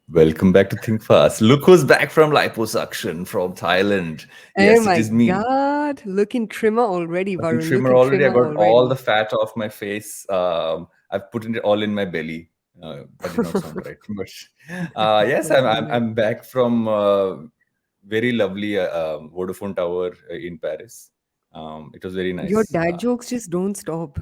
Welcome back to Think Fast. Look who's back from liposuction from Thailand. Oh Yes, it my is me. God. Looking trimmer already, Looking Varun. trimmer Looking already. I trimmer got all already. the fat off my face. I've put it all in my belly. That did not sound right. But yes, Oh, I'm my I'm God. back from very lovely Vodafone Tower in Paris. It was very Your nice. dad jokes just don't stop.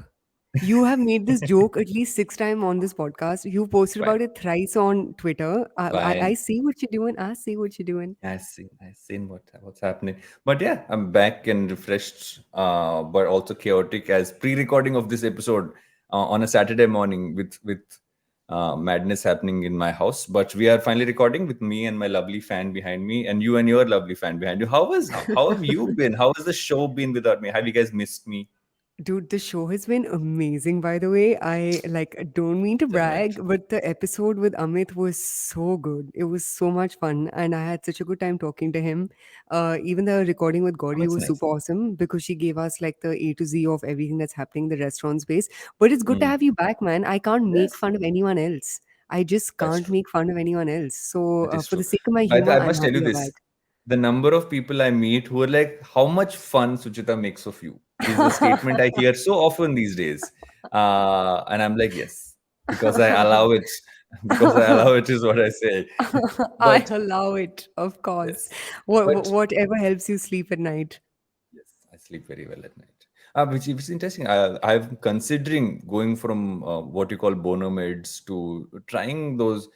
You have made this joke at least 6 times on this podcast. You posted Fine, about it thrice on Twitter. I fine. see what you're doing. I see what you're doing. I seen what's happening. But yeah, I'm back and refreshed, but also chaotic as pre-recording of this episode on a Saturday morning with madness happening in my house. But we are finally recording with me and my lovely fan behind me, and you and your lovely fan behind you. How have you been? How has the show been without me? Have you guys missed me? Dude, the show has been amazing, by the way. I don't mean to Damn it! brag, but the episode with Amit was so good. It was so much fun, and I had such a good time talking to him. Even the recording with Oh, Gauri that's was nice. super awesome because she gave us like the A to Z of everything that's happening in the restaurant space. But it's good to Mm. have you back, man. I can't make Yes, fun of anyone else. I just that's can't true. make fun of anyone else. So, That is for the true. sake of my But humor, I I'm must tell happy you you're back. this. The number of people I meet who are like, how much fun Suchita makes of you is a statement I hear so often these days. And I'm like, yes, because I allow it. Because I allow it is what I say. I But allow it, of course. yes, but Whatever helps you sleep at night. yes, I sleep very well at night. Which is interesting. I'm considering going from what you call bono meds to trying those.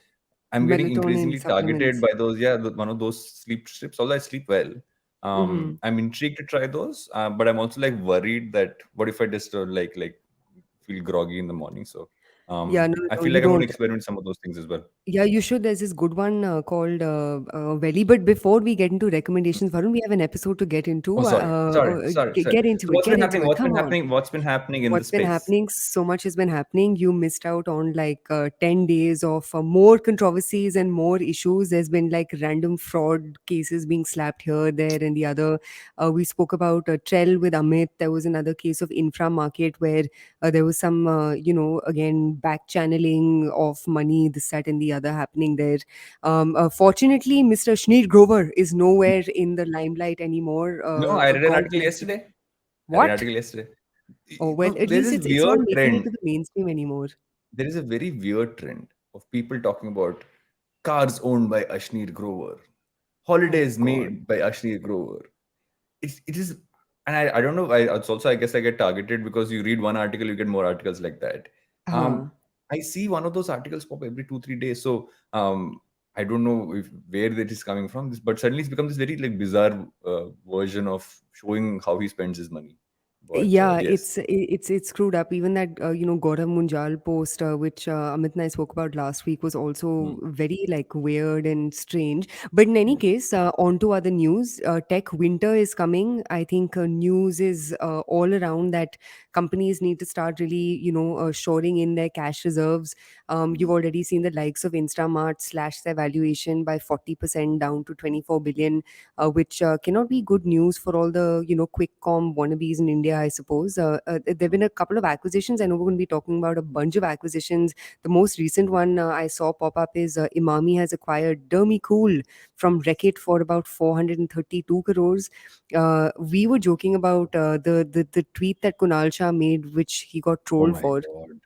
I'm getting Melatonin increasingly targeted supplements. by those, yeah, one of those sleep strips. Although I sleep well, Mhm. I'm intrigued to try those, but I'm also like worried that what if I just like feel groggy in the morning? So Yeah, no, no, I no, feel you like I'm going to don't. experiment some of those things as well. Yeah, you should. There's this good one called Valley. But before we get into recommendations, Varun, we have an episode to get Oh, into. sorry, sorry, sorry, sorry. Get into So it. what's Get been into happening? it. What's been Come on. happening? What's been happening in the What's been space? happening? So much has been happening. You missed out on 10 days of more controversies and more issues. There's been like random fraud cases being slapped here, there, and the other. We spoke about Trell with Amit. There was another case of infra market where there was some, again, back channeling of money, this, that, and the other happening there. Fortunately, Mr. Shneur Grover is nowhere in the limelight anymore. No, I read an God article bless him. yesterday. I read an What? article yesterday. Oh, well, at There's least this it's not weird making it trend. to the mainstream anymore. There is a very weird trend of people talking about cars owned by Ashneer Grover, Oh holidays God. made by Ashneer Grover. It is, and I don't know. It's also, I guess, I get targeted because you read one article, you get more articles like that. Huh. Um, I see one of those articles pop every 2 3 days. So I don't know if where that is coming from. But suddenly it's become this very like bizarre version of showing how he spends his money. But Yeah, yes. it's screwed up. Even that Gaurav Munjal post, which Amit and I spoke about last week, was also Mm, very like weird and strange. But in any mm, case, on to other news. Tech winter is coming. I think news is all around that companies need to start really shoring in their cash reserves. You've mm. already seen the likes of Instamart slash their valuation by 40% down to 24 billion, which cannot be good news for all the quick com wannabes in India, I suppose. There've been a couple of acquisitions. I know we're going to be talking about a bunch of acquisitions. The most recent one I saw pop up is Imami has acquired Dermicool from Reckitt for about 432 crores. We were joking about the tweet that Kunal Shah made, which he got Oh trolled my for. god.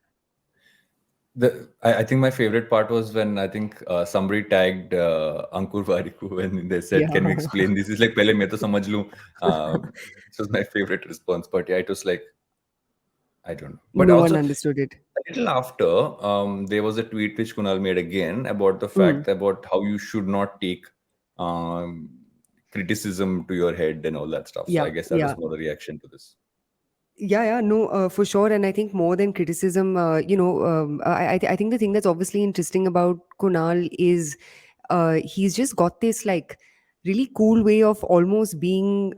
I think my favorite part was when I think somebody tagged Ankur Variku when they said, Yeah. "Can you explain this?" It's like, "Pehle main to samajh lu." This was my favorite response. But yeah, it was like I don't know. But No one also understood it. a little after, there was a tweet which Kunal made again about the Mm. fact about how you should not take um, criticism to your head and all that stuff. So Yeah, I guess that yeah. was more a reaction to this. Yeah, yeah, no, for sure. And I think more than criticism, I think the thing that's obviously interesting about Kunal is he's just got this like really cool way of almost being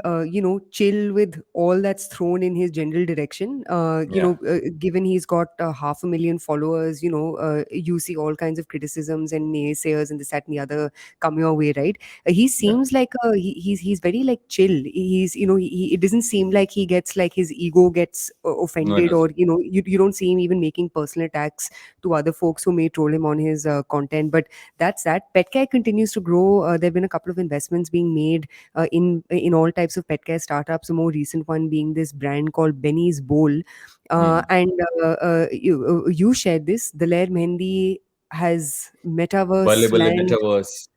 chill with all that's thrown in his general direction. Yeah, Given he's got 500,000 followers, you see all kinds of criticisms and naysayers and this, that, and the other come your way, right? He yeah. seems like he's very like chill. He's it doesn't seem like he gets like his ego gets No, it offended, or doesn't. you don't see him even making personal attacks to other folks who may troll him on his content. But that's that. Pet care continues to grow. There have been a couple of investments being made in all types of pet care startups. The more recent one being this brand called Benny's Bowl, Hmm. and you shared this. Daler Mehendi has Balle metaverse Balle land. Metaverse.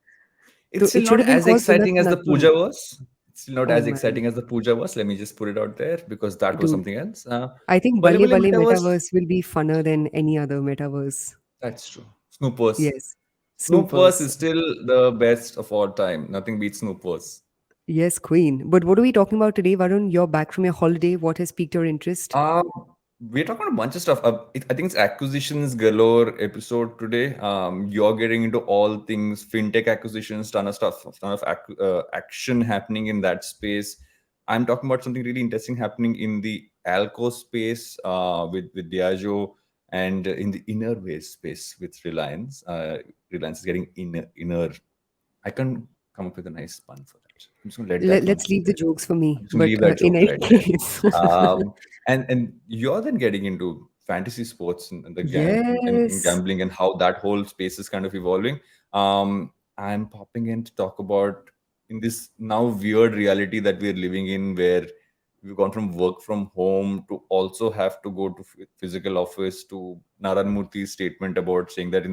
It's So still it should not have been as called Unat exciting as the Nathan. Puja was. It's still not Oh as man, exciting as the Puja was. Let me just put it out there because that was dude. something else. I think Balle Balle Balle Balle Metaverse. Metaverse will be funner than any other metaverse. That's true. Snoopers. Yes. Snoopers Snoopers. is still the best of all time. Nothing beats Snoopers. Yes, Queen. But what are we talking about today, Varun? You're back from your holiday. What has piqued your interest? Um, we're talking about a bunch of stuff. I think it's acquisitions galore episode today. You're getting into all things fintech acquisitions, ton of stuff, ton of action happening in that space. I'm talking about something really interesting happening in the alco space with Diageo, and in the innerwear space with Reliance. Reliance is getting inner. I can come up with a nice pun for that. I'm just gonna let that one Let's sit leave the there. jokes for I'm me. just gonna But leave that in joke any right there. case, And you're then getting into fantasy sports and the and yes, gambling and how that whole space is kind of evolving. I'm popping in to talk about in this now weird reality that we're living in, where we've gone from work from home to also have to go to physical office, to Naran Murthy's statement about saying that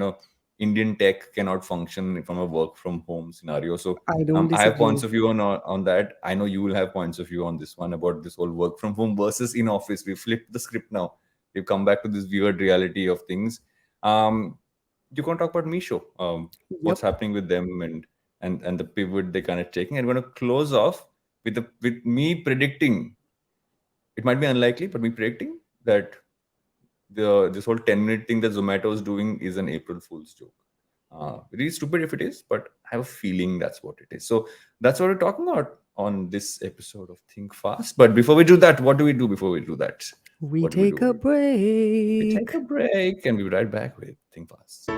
Indian tech cannot function from a work from home scenario. So I don't I have points disagree. of view on that. I know you will have points of view on this one about this whole work from home versus in office. We flipped the script now. We've come back to this weird reality of things. Um, you can talk about Meesho, what's Yep. happening with them, and the pivot they kind of taking. And we're going to close off with me predicting. It might be unlikely, but me predicting that this whole 10-minute thing that Zomato is doing is an April Fool's joke. Really stupid if it is, but I have a feeling that's what it is. So that's what we're talking about on this episode of Think Fast. But before we do that, what do we do before we do that? We What do we take do? a We take break. a break and we'll be right back with Think Fast.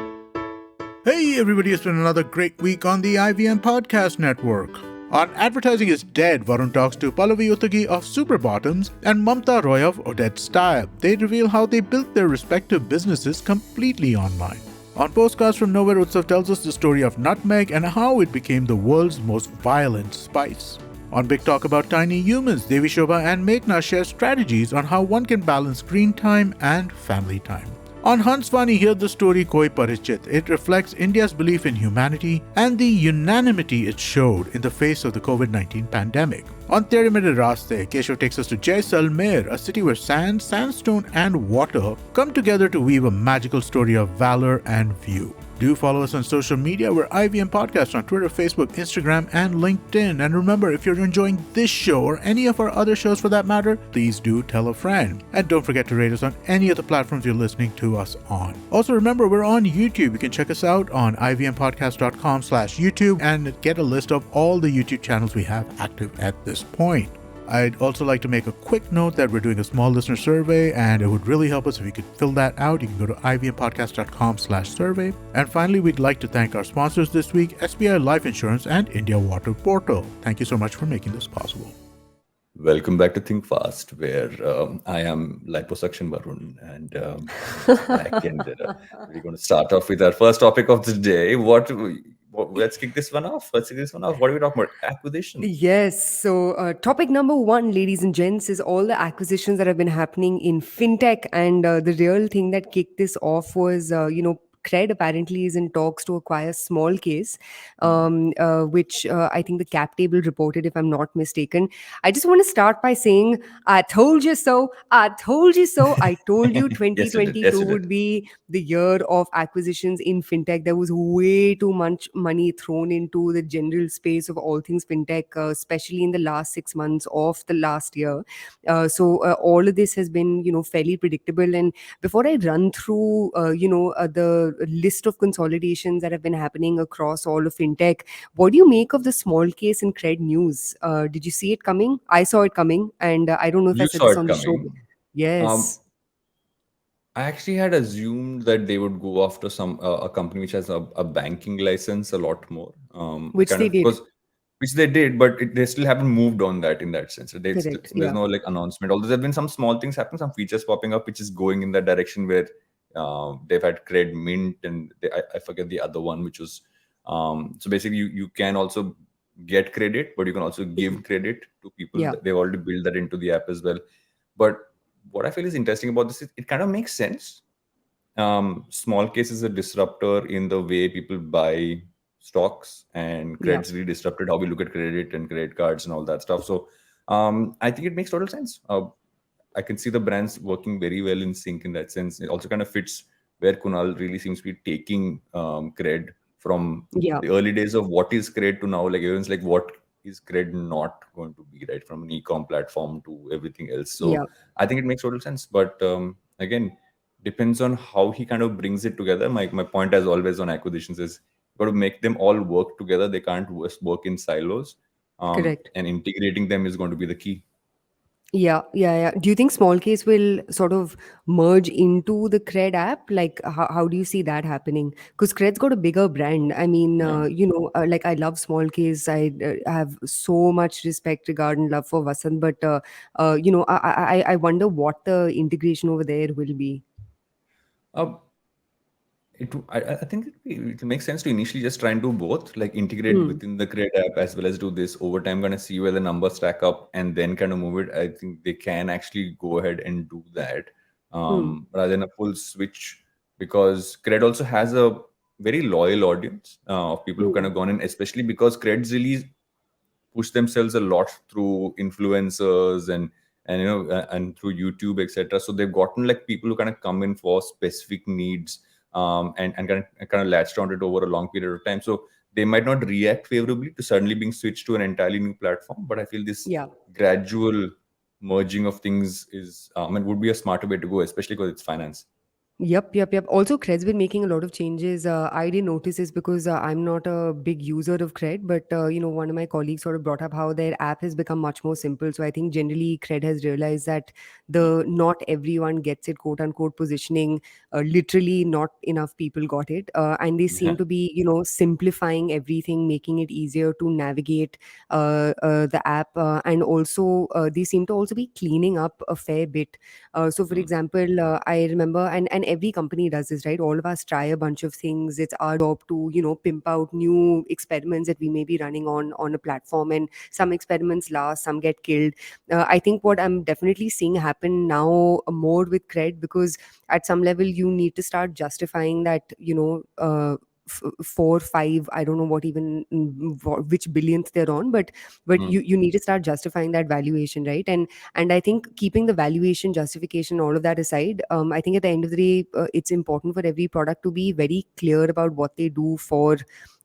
Hey everybody, it's been another great week on the IVM Podcast Network. On Advertising is Dead, Varun talks to Pallavi Uttagi of Super Bottoms and Mamta Roy of Odette Style. They reveal how they built their respective businesses completely online. On Postcards from Nowhere, Utsav tells us the story of nutmeg and how it became the world's most violent spice. On Big Talk About Tiny Humans, Devi Shobha and Meghna share strategies on how one can balance screen time and family time. On Hanswani, hear the story Koi Parichit. It reflects India's belief in humanity and the unanimity it showed in the face of the COVID-19 pandemic. On Tere Mere Raste, Keshav takes us to Jaisalmer, a city where sand, sandstone, and water come together to weave a magical story of valor and view. Do follow us on social media. We're IVM Podcast on Twitter, Facebook, Instagram, and LinkedIn. And remember, if you're enjoying this show or any of our other shows for that matter, please do tell a friend. And don't forget to rate us on any of the platforms you're listening to us on. Also, remember, we're on YouTube. You can check us out on ivmpodcast.com/YouTube and get a list of all the YouTube channels we have active at this point. I'd also like to make a quick note that we're doing a small listener survey, and it would really help us if you could fill that out. You can go to ivmpodcast.com/survey. And finally, we'd like to thank our sponsors this week, SBI Life Insurance and India Water Portal. Thank you so much for making this possible. Welcome back to Think Fast, where I am liposuction Varun, and back and we're going to start off with our first topic of the day. Let's kick this one off. Let's kick this one off. What are we talking about? Acquisitions. Yes. So, topic number one, ladies and gents, is all the acquisitions that have been happening in fintech. And the real thing that kicked this off was, Cred apparently is in talks to acquire Small Case, Hmm. which I think the cap table reported, if I'm not mistaken. I just want to start by saying, I told you so. I told you so. I told you Yes, you did. Yes, 2022 you did. would be the year of acquisitions in fintech. There was way too much money thrown into the general space of all things fintech, especially in the last 6 months of the last year. So all of this has been, fairly predictable. And before I run through, the list of consolidations that have been happening across all of fintech. What do you make of the small case and cred news? Did you see it coming? I saw it coming, and I don't know if I You said saw this it on the show. coming. Um, Yes, I actually had assumed that they would go after some a company which has a banking license a lot more. I which kind they of did. because which they did, but they still haven't moved on that in that sense. Correct. There's Yeah. no like announcement. Although there've been some small things happening, some features popping up, which is going in that direction where they've had Cred Mint and I forget the other one, which was so basically you can also get credit, but you can also Mhm. give credit to people. Yeah. They've already built that into the app as well. But what I feel is interesting about this is it kind of makes sense. Small case is a disruptor in the way people buy stocks, and Yeah. credit's really disrupted how we look at credit and credit cards and all that stuff. So I think it makes total sense. I can see the brands working very well in sync in that sense. It also kind of fits where Kunal really seems to be taking cred from Yeah. the early days of what is cred to now. Like everyone's like, what is cred not going to be, right? From an e-com platform to everything else. So Yeah. I think it makes total sense. But again, depends on how he kind of brings it together. My point, as always, on acquisitions is got to make them all work together. They can't just work in silos. Correct. And integrating them is going to be the key. Yeah, yeah, yeah. Do you think small case will sort of merge into the Cred app? Like, how do you see that happening? Because Cred's got a bigger brand. I mean, Yeah. like I love small case. I have so much respect, regard, and love for Vasant. But I wonder what the integration over there will be. Uh, I think it makes sense to initially just try and do both, like integrate Hmm. within the Create app as well as do this over time, kind of see where the numbers stack up and then kind of move it. I think they can actually go ahead and do that Hmm. rather than a full switch, because Cred also has a very loyal audience of people who kind Hmm. of gone in, especially because Cred's really push themselves a lot through influencers and and through YouTube, etc. So they've gotten like people who kind of come in for specific needs and kind of latched on it over a long period of time. So they might not react favorably to suddenly being switched to an entirely new platform, but I feel this Yeah. gradual merging of things is and would be a smarter way to go, especially because it's finance. Yep, yep, yep. Also, Cred's been making a lot of changes. I didn't notice this because I'm not a big user of Cred, but one of my colleagues sort of brought up how their app has become much more simple. So I think generally Cred has realized that Mm, the not everyone gets it, quote unquote, positioning. Literally, not enough people got it, and they seem yeah. to be simplifying everything, making it easier to navigate the app, and also they seem to also be cleaning up a fair bit. So, for Mm, example, I remember, and every company does this, right? All of us try a bunch of things. It's our job to, pimp out new experiments that we may be running on a platform, and some experiments last, some get killed. I think what I'm definitely seeing happen now more with Cred, because at some level you need to start justifying that, 4 5, I don't know what even which billionth they're on, but mm, you need to start justifying that valuation, right? And I think keeping the valuation justification, all of that aside, I think at the end of the day, it's important for every product to be very clear about what they do for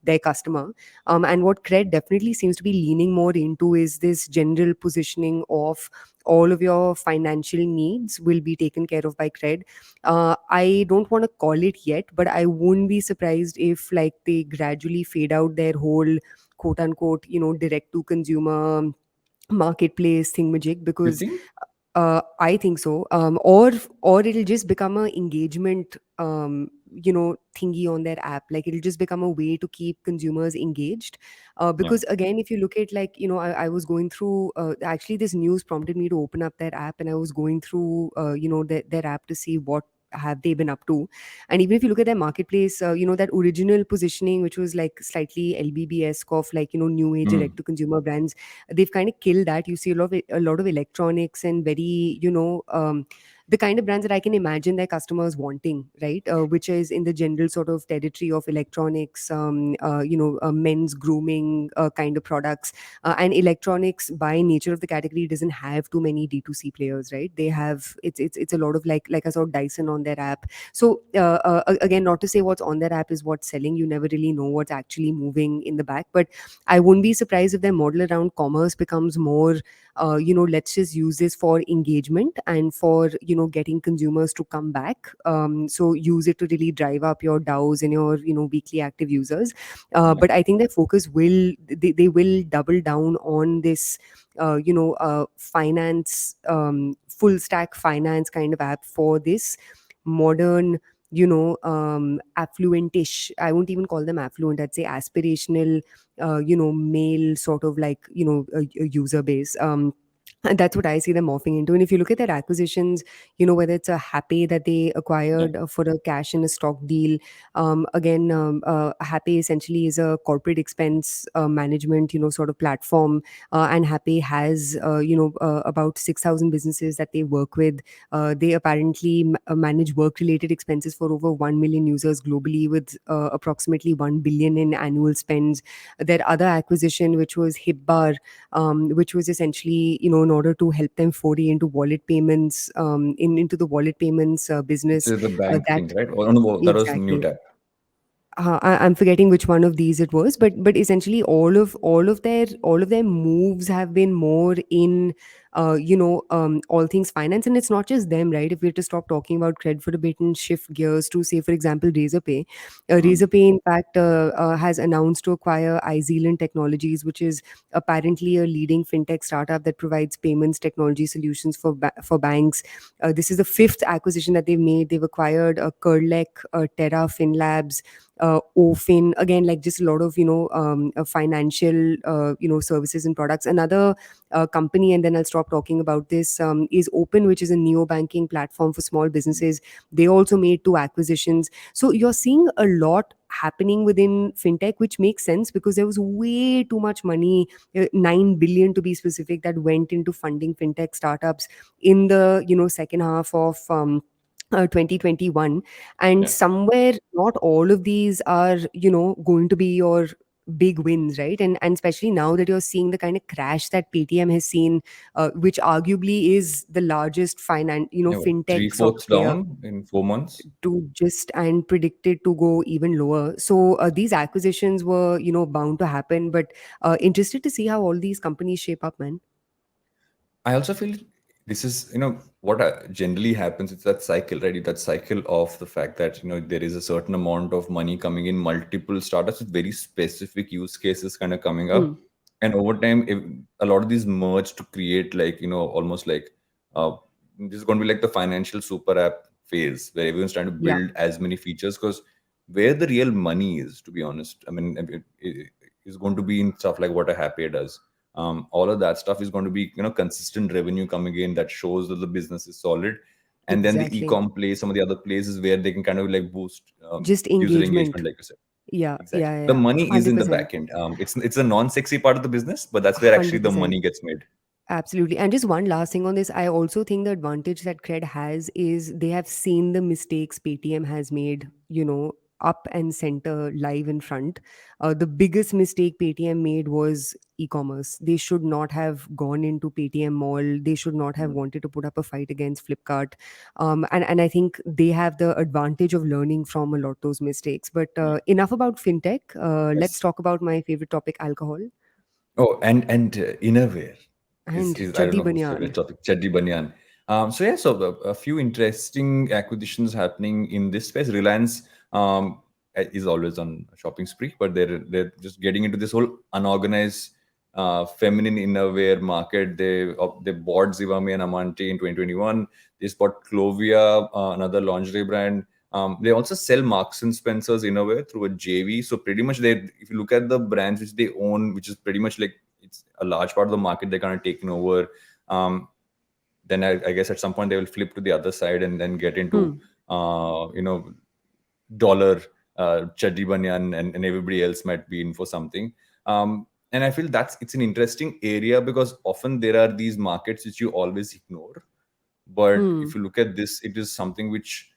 their customer. And what Cred definitely seems to be leaning more into is this general positioning of all of your financial needs will be taken care of by Cred. I don't want to call it yet, but I wouldn't be surprised if like they gradually fade out their whole quote unquote direct to consumer marketplace thingamajig, you because think? I think so. Or it'll just become a engagement thingy on their app. Like it'll just become a way to keep consumers engaged. Yeah. Because again, if you look at like I was going through actually this news prompted me to open up their app, and I was going through their app to see what have they been up to. And even if you look at their marketplace, that original positioning, which was like slightly LBB-esque of like new age Mm, direct to consumer brands, they've kind of killed that. You see a lot of electronics and very the kind of brands that I can imagine their customers wanting, right? Which is in the general sort of territory of electronics, men's grooming kind of products. And electronics by nature of the category doesn't have too many D2C players, right? They have it's a lot of like I saw Dyson on their app. So again, not to say what's on their app is what's selling. You never really know what's actually moving in the back, but I wouldn't be surprised if their model around commerce becomes more, let's just use this for engagement and for, getting consumers to come back. So use it to really drive up your DAOs and your weekly active users. Yeah. But I think their focus will they will double down on this finance, full stack finance kind of app for this modern, affluentish, I won't even call them affluent, I'd say aspirational, male sort of like, a user base. And that's what I see them morphing into. And if you look at their acquisitions, whether it's a Happy that they Yeah. acquired for a cash and a stock deal. Again, Happy essentially is a corporate expense management, sort of platform. And Happy has, about 6,000 businesses that they work with. They apparently manage work-related expenses for over 1 million users globally, with approximately 1 billion in annual spends. Their other acquisition, which was Hibbar, which was essentially, in order to help them foray into wallet payments, into the wallet payments It's business. the bank That thing, right? Oh, no, that was new exactly. tap. I'm forgetting which one of these it was, but essentially all of their moves have been more in all things finance. And it's not just them, right? If we have to stop talking about credit for a bit and shift gears to, say, for example, Razorpay. Mm. Razorpay, in fact, has announced to acquire iZealand Technologies, which is apparently a leading fintech startup that provides payments technology solutions for banks. This is the fifth acquisition that they've made. They've acquired Curlec, Terra, FinLabs, OFIN, again, like just a lot of financial services and products. Another company, and then I'll stop talking about this, is Open, which is a neo banking platform for small businesses. They also made two acquisitions. So you're seeing a lot happening within fintech, which makes sense because there was way too much money, 9 billion to be specific, that went into funding fintech startups in the second half of 2021. And Yeah. somewhere, not all of these are going to be your big wins, right? And especially now that you're seeing the kind of crash that Paytm has seen, which arguably is the largest Yeah, what, fintech sort three-fourths of player, down in 4 months. to just and predicted to go even lower. So these acquisitions were bound to happen. But interested to see how all these companies shape up, man. I also feel this is, what generally happens. It's that cycle, right? That cycle of the fact that, there is a certain amount of money coming in, multiple startups with very specific use cases kind of coming Hmm. up. And over time, if a lot of these merge to create like, almost like uh, this is going to be like the financial super app phase where everyone's trying to Yeah, build as many features, because where the real money is, to be honest, I mean, it is going to be in stuff like what a Happy does. All of that stuff is going to be consistent revenue coming in that shows that the business is solid. And then the exactly. e-com place, some of the other places where they can kind of like boost Just user engagement. engagement, like you said. Yeah, Exactly, yeah, the yeah. money is in the 100%. back end. It's a non-sexy part of the business, but that's where actually the 100%. money gets made. Absolutely. And just one last thing on this, I also think the advantage that Cred has is they have seen the mistakes Paytm has made, up and center, live in front. The biggest mistake Paytm made was e-commerce. They should not have gone into Paytm Mall. They should not have Mm. wanted to put up a fight against Flipkart. And I think they have the advantage of learning from a lot of those mistakes. But Yeah. enough about fintech. Let's Yes. talk about my favorite topic, alcohol Oh, and innerwear and is I don't chaddi know whose favorite banyan. topic, Chaddi Banyan. So yeah, so a few interesting acquisitions happening in this space. Reliance is always on a shopping spree, but they're just getting into this whole unorganized feminine innerwear market. They bought Zivame and Amante in 2021. They bought Clovia, another lingerie brand. They also sell Marks and Spencer's innerwear through a JV. So pretty much if you look at the brands which they own, which is pretty much like it's a large part of the market, they're kind of taken over. Um, then I guess at some point they will flip to the other side and then get into Hmm. dollar, Chaddi Banyan, and everybody else might be in for something. And I feel it's an interesting area because often there are these markets which you always ignore. But Hmm. if you look at this, it is something which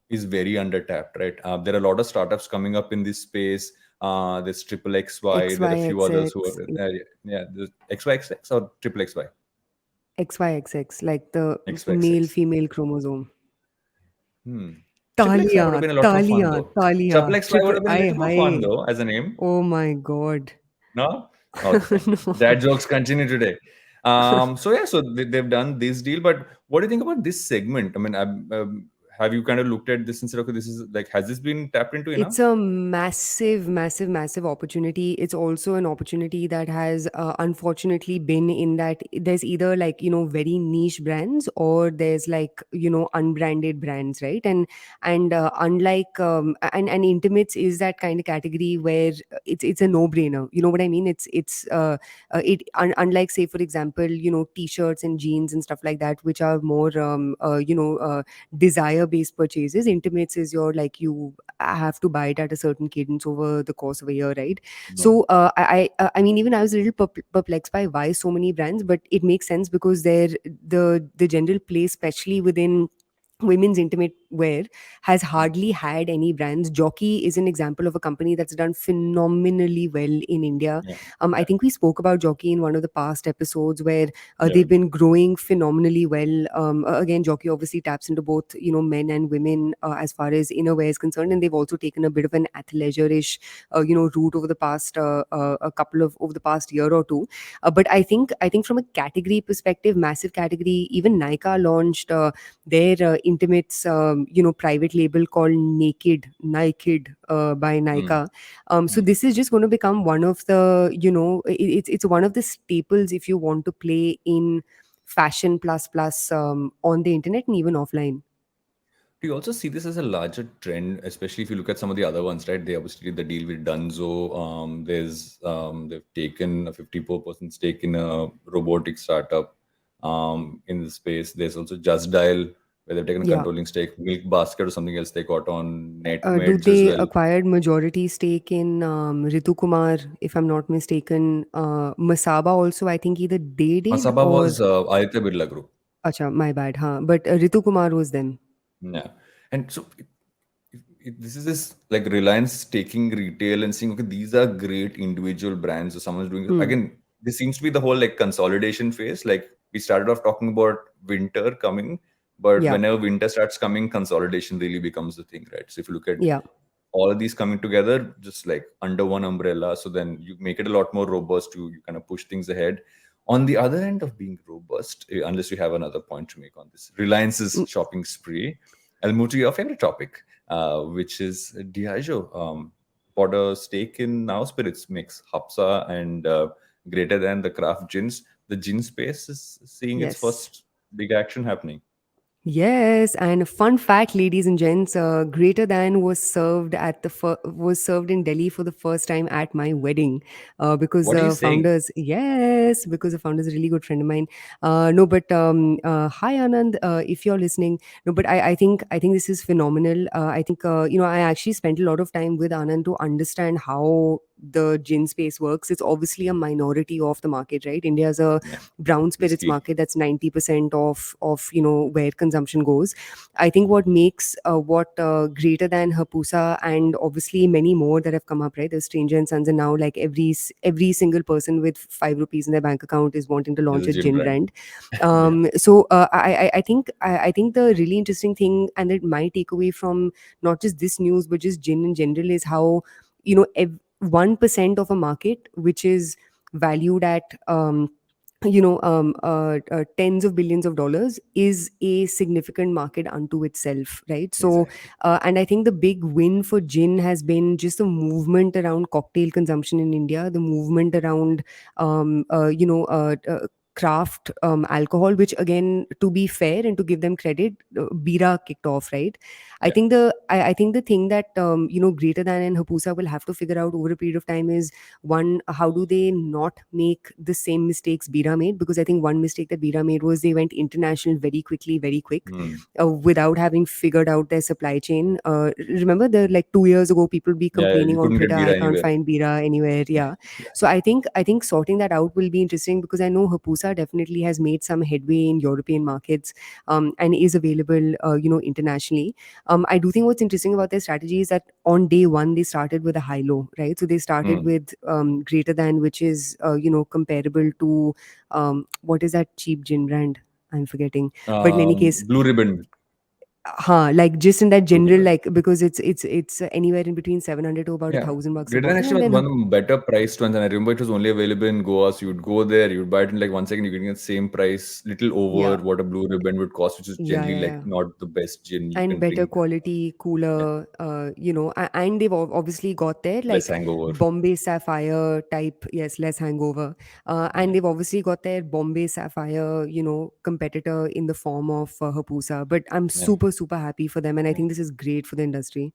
is very undertapped, right? There are a lot of startups coming up in this space. There's Triple XY. There are a few others who XYXX, are, yeah, there's XYXX or Triple XY? XYXX, like the male XYXX. female chromosome. Hmm. Triple XY would have Talia, been a lot more fun Talia, though. Triple Talia, XY would triple. have been a I little more fun hi. though as a name. Oh my God. No? Okay, fine. No. Dad jokes continue today. So yeah, so they've done this deal. But what do you think about this segment? I mean, have you kind of looked at this and said, okay, this is like, has this been tapped into It's enough? a massive, massive, massive opportunity. It's also an opportunity that has unfortunately been in that there's either like, very niche brands, or there's like, unbranded brands, right? And unlike and intimates is that kind of category where it's a no brainer. You know what I mean? Unlike, say, for example, t-shirts and jeans and stuff like that, which are more desire based purchases. Intimates is your, like, you have to buy it at a certain cadence over the course of a year, right? No. So I mean, even I was a little perplexed by why so many brands, but it makes sense because the general place, especially within women's intimate wear, has Mm. hardly had any brands. Jockey is an example of a company that's done phenomenally well in India. Yeah. I Yeah. think we spoke about Jockey in one of the past episodes, where Yeah. they've been growing phenomenally well. Again, Jockey obviously taps into both, men and women as far as innerwear is concerned, and they've also taken a bit of an athleisure-ish, route over the past over the past year or two. But I think from a category perspective, massive category. Even Nykaa launched their intimates, private label called Naked by Mm. Nykaa. So Mm. this is just going to become one of the, it's one of the staples if you want to play in fashion plus plus on the internet and even offline. Do you also see this as a larger trend, especially if you look at some of the other ones, right? They obviously did the deal with Dunzo. They've taken a 54% stake in a robotic startup in the space. There's also Just Dial, where they've taken a Yeah. controlling stake. Milk Basket or something else they got on Do Netmeds as they well. acquired majority stake in Ritu Kumar, if I'm not mistaken? Masaba also, I think either they did Masaba or was Aditya Birla Group. acha, my bad, huh? But Ritu Kumar was them. Yeah. And so this is this like Reliance taking retail and saying, okay, these are great individual brands. So someone's doing Hmm. again. This seems to be the whole like consolidation phase. Like we started off talking about winter coming, but Yeah, whenever winter starts coming, consolidation really becomes the thing, right? So if you look at yeah. all of these coming together just like under one umbrella, so then you make it a lot more robust. You kind of push things ahead. On the other end of being robust, unless you have another point to make on this, Reliance's Mm. shopping spree. I'll move to your favorite topic, which is Diageo. Bought a stake in NaoSpirits mix, Hapsa and greater than the craft gins. The gin space is seeing its Yes. first big action happening. Yes, and fun fact, ladies and gents, Greater Than was served in Delhi for the first time at my wedding, because What are you the saying? founders, yes, because the founders is a really good friend of mine. No, but hi Anand, if you're listening. No, but I think this is phenomenal. I think I actually spent a lot of time with Anand to understand how the gin space works. It's obviously a minority of the market, right? India's a Yeah, brown spirits whiskey. market that's 90% of where consumption goes. I think what makes what Greater Than Hapusa, and obviously many more that have come up, right? There's Stranger and Sons, and now like every single person with 5 rupees in their bank account is wanting to There's launch a a gin gin brand. brand. Yeah. I think the really interesting thing, and that my takeaway from not just this news but just gin in general, is how 1% of a market which is valued at tens of billions of dollars is a significant market unto itself, right? So Exactly. and I think the big win for gin has been just the movement around cocktail consumption in India, the movement around craft alcohol, which, again, to be fair and to give them credit, bira kicked off, right? I Yeah. think the thing that Greater Than and Hapusa will have to figure out over a period of time is, one, how do they not make the same mistakes Bira made? Because I think one mistake that Bira made was they went international very quickly, very quick, Hmm. without having figured out their supply chain. Remember, the like 2 years ago, people be Yeah, yeah, complaining you on couldn't get Twitter, I Bira can't anywhere. find Bira anywhere. Yeah. Yeah. So I think sorting that out will be interesting, because I know Hapusa definitely has made some headway in European markets, and is available internationally. I do think what's interesting about their strategy is that on day one they started with a high low, right? So they started Hmm. with Greater Than, which is comparable to what is that cheap gin brand? I'm forgetting. But in any case, Blue Ribbon. like just in that general, Suitable. like because it's anywhere in between 700 to about Yeah. $1,000 a Gridline bottle, actually and was then one of the better priced ones, and I remember it was only available in Goa. So you'd go there, you'd buy it in like 1 second, you're getting the same price, little yeah, over what a blue ribbon would cost, which is yeah, generally yeah, like yeah. not the best gin you And can better drink. quality, Yeah. cooler, and they've obviously got their Less like hangover. Bombay Sapphire type, yes, less hangover, and Yeah. they've obviously got their Bombay Sapphire, competitor in the form of Hapusa. But I'm Yeah. super super happy for them, and I think this is great for the industry.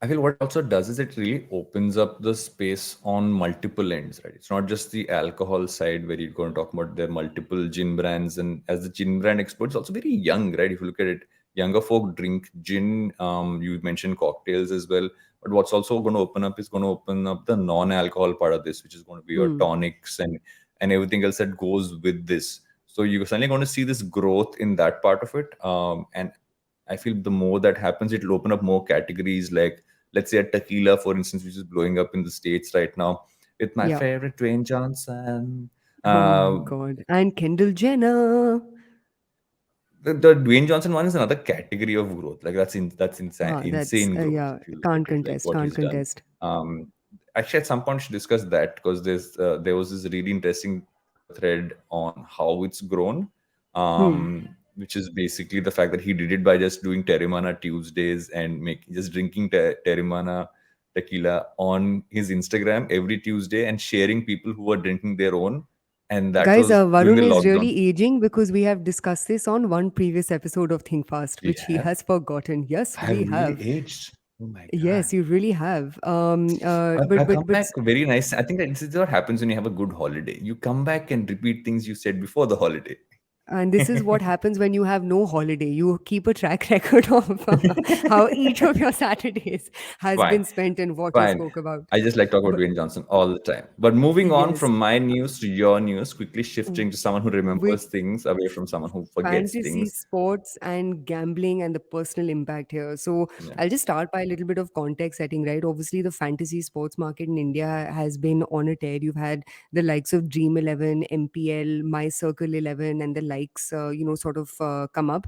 I feel what it also does is it really opens up the space on multiple ends, right? It's not just the alcohol side where you're going to talk about there are multiple gin brands, and as the gin brand exports, also very young, right? If you look at it, younger folk drink gin. You mentioned cocktails as well, but what's also going to open up is going to open up the non-alcohol part of this, which is going to be your Hmm. tonics and everything else that goes with this. So you're suddenly going to see this growth in that part of it, and I feel the more that happens, it'll open up more categories like, let's say, a tequila, for instance, which is blowing up in the States right now. With my Yeah. favorite Dwayne Johnson. Oh my Uh, God. And Kendall Jenner. the Dwayne Johnson one is another category of growth. Like that's That's insane growth yeah. if you look at Can't it, like contest. what Can't he's done. contest. Um, Actually, at some point, we should discuss that because there was this really interesting thread on how it's grown, Hmm. which is basically the fact that he did it by just doing Terramana Tuesdays and just drinking Terramana tequila on his Instagram every Tuesday and sharing people who were drinking their own, and that Guys, was during the Varun is lockdown. really aging because we have discussed this on one previous episode of Think Fast, We which he have. has forgotten. Yes, I've we really have. aged. Oh my Yes, god. you really have. I come back very nice. I think that this is what happens when you have a good holiday. You come back and repeat things you said before the holiday. And this is what happens when you have no holiday. You keep a track record of how each of your Saturdays has Fine. been spent and what you Fine. spoke about. I just like talking about But Dwayne Johnson all the time. But moving on yes, from my news to your news, quickly shifting to someone who with remembers things away from someone who forgets fantasy things. sports and gambling and the personal impact here. So Yeah. I'll just start by a little bit of context setting, right? Obviously, the fantasy sports market in India has been on a tear. You've had the likes of Dream 11, MPL, My Circle 11, and the likes, sort of come up.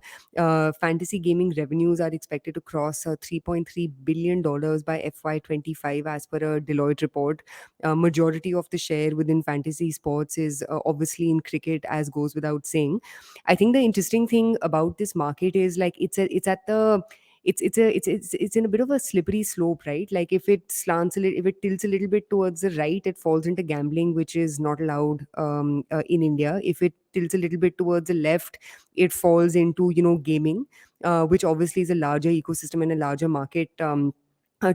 Fantasy gaming revenues are expected to cross $3.3 billion by FY25, as per a Deloitte report. Majority of the share within fantasy sports is obviously in cricket, as goes without saying. I think the interesting thing about this market is like it's at the it's in a bit of a slippery slope, right? Like if it slants a little, if it tilts a little bit towards the right, it falls into gambling, which is not allowed in India. If it tilts a little bit towards the left, it falls into gaming, which obviously is a larger ecosystem and a larger market.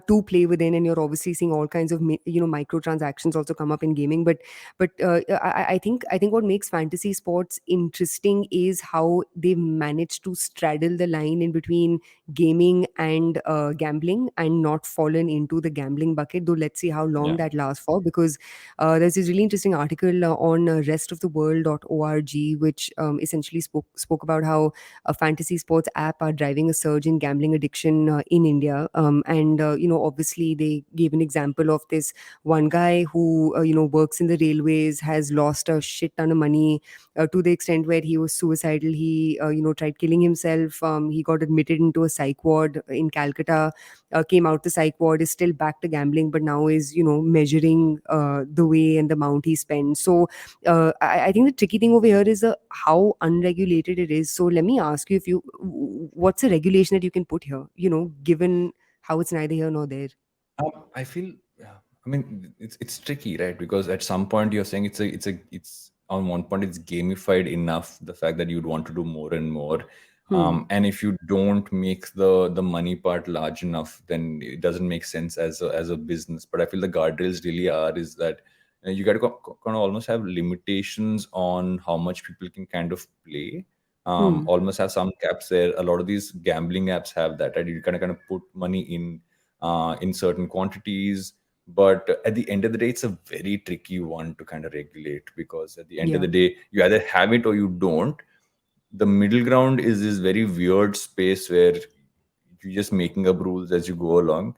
To play within, and you're obviously seeing all kinds of microtransactions also come up in gaming. But I think what makes fantasy sports interesting is how they've managed to straddle the line in between gaming and gambling and not fallen into the gambling bucket. Though let's see how long Yeah. that lasts for, because there's this really interesting article on restoftheworld.org, which essentially spoke about how a fantasy sports app are driving a surge in gambling addiction in India. And obviously they gave an example of this one guy who works in the railways, has lost a shit ton of money to the extent where he was suicidal. He tried killing himself. He got admitted into a psych ward in Calcutta, came out the psych ward, is still back to gambling, but now is measuring the way and the amount he spends. So I think the tricky thing over here is how unregulated it is. So let me ask you, if you what's a regulation that you can put here, given how it's neither here nor there. I feel, yeah, I mean, it's tricky, right? Because at some point you're saying it's on one point it's gamified enough, the fact that you'd want to do more and more. Hmm. And if you don't make the money part large enough, then it doesn't make sense as a business. But I feel the guardrails really are is that you got to kind of almost have limitations on how much people can kind of play. Hmm. Almost have some caps there. A lot of these gambling apps have that, right? You kind of put money in certain quantities. But at the end of the day, it's a very tricky one to kind of regulate, because at the end of Yeah. the day, you either have it or you don't. The middle ground is this very weird space where you're just making up rules as you go along.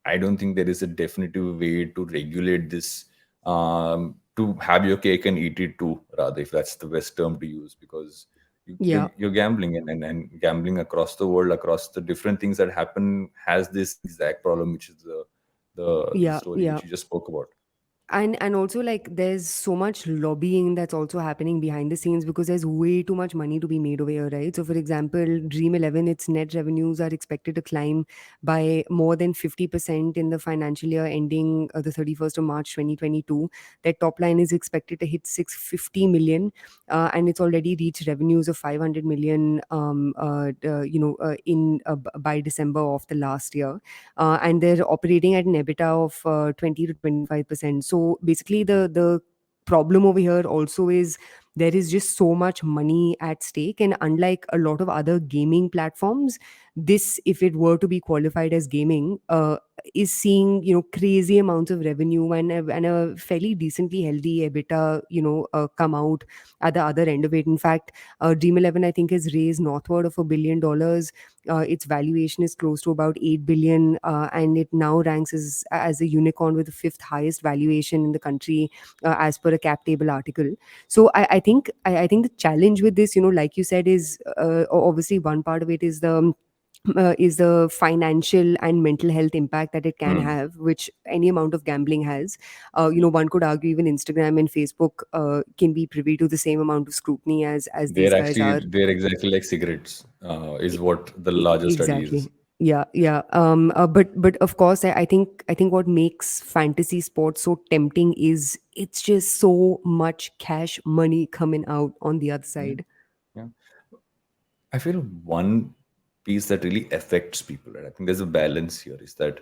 I don't think there is a definitive way to regulate this, to have your cake and eat it too, rather, if that's the best term to use, because Yeah. you're gambling, and gambling across the world, across the different things that happen, has this exact problem, which is the Yeah, story yeah. which you just spoke about. And also, like, there's so much lobbying that's also happening behind the scenes because there's way too much money to be made over here, right? So for example, Dream 11, its net revenues are expected to climb by more than 50% in the financial year ending the 31st of March 2022. Their top line is expected to hit 650 million, and it's already reached revenues of 500 million by December of the last year. And they're operating at an EBITDA of 20 to 25%. So basically, the problem over here also is there is just so much money at stake, and unlike a lot of other gaming platforms, this, if it were to be qualified as gaming, is seeing, crazy amounts of revenue and a fairly decently healthy EBITDA, come out at the other end of it. In fact, Dream 11, I think, has raised northward of $1 billion. Its valuation is close to about 8 billion, and it now ranks as a unicorn with the fifth highest valuation in the country, as per a cap table article. So I think the challenge with this, like you said, is obviously one part of it is the financial and mental health impact that it can Hmm. have, which any amount of gambling has. One could argue even Instagram and Facebook can be privy to the same amount of scrutiny as these guys are. They're exactly like cigarettes, is E- what the larger study is. Exactly. Yeah, yeah. But of course, I think what makes fantasy sports so tempting is it's just so much cash money coming out on the other Yeah. side. Yeah. I feel one piece that really affects people, right? I think there's a balance here, is that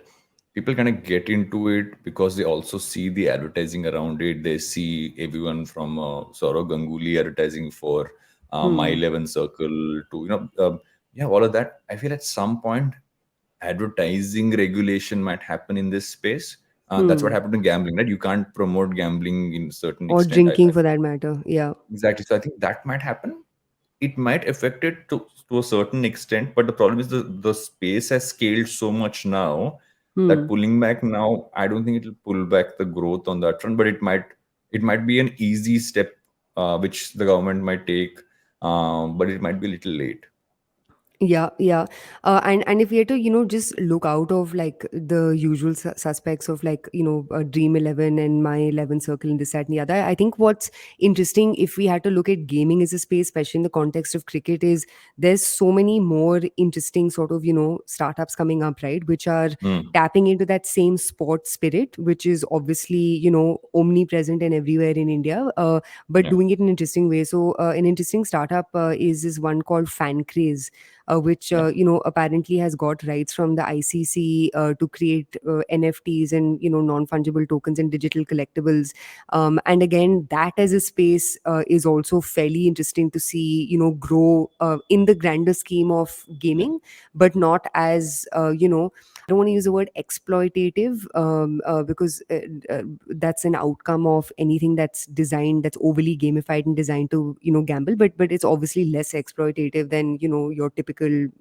people kind of get into it because they also see the advertising around it. They see everyone from Saurav Ganguly advertising for My Hmm. 11 Circle to, yeah, all of that. I feel at some point, advertising regulation might happen in this space. That's what Hmm. happened to gambling, right? You can't promote gambling in certain Or extent. drinking I for feel. that matter. Yeah. Exactly. So I think that might happen. It might affect it to a certain extent, but the problem is the space has scaled so much now that Hmm. pulling back now, I don't think it will pull back the growth on that front, but it might be an easy step which the government might take, but it might be a little late. Yeah, yeah. And if we had to, just look out of like the usual suspects of like, Dream 11 and My 11 Circle and this, that, and the other, I think what's interesting, if we had to look at gaming as a space, especially in the context of cricket, is there's so many more interesting sort of, startups coming up, right? Which are Hmm. tapping into that same sport spirit, which is obviously, omnipresent and everywhere in India, but Yeah. doing it in an interesting way. So, an interesting startup is this one called Fan Craze, which Yeah. apparently has got rights from the ICC to create NFTs and non-fungible tokens and digital collectibles. And again, that as a space is also fairly interesting to see grow in the grander scheme of Yeah. gaming, but not as I don't want to use the word exploitative, because that's an outcome of anything that's overly gamified and designed to gamble, but it's obviously less exploitative than your typical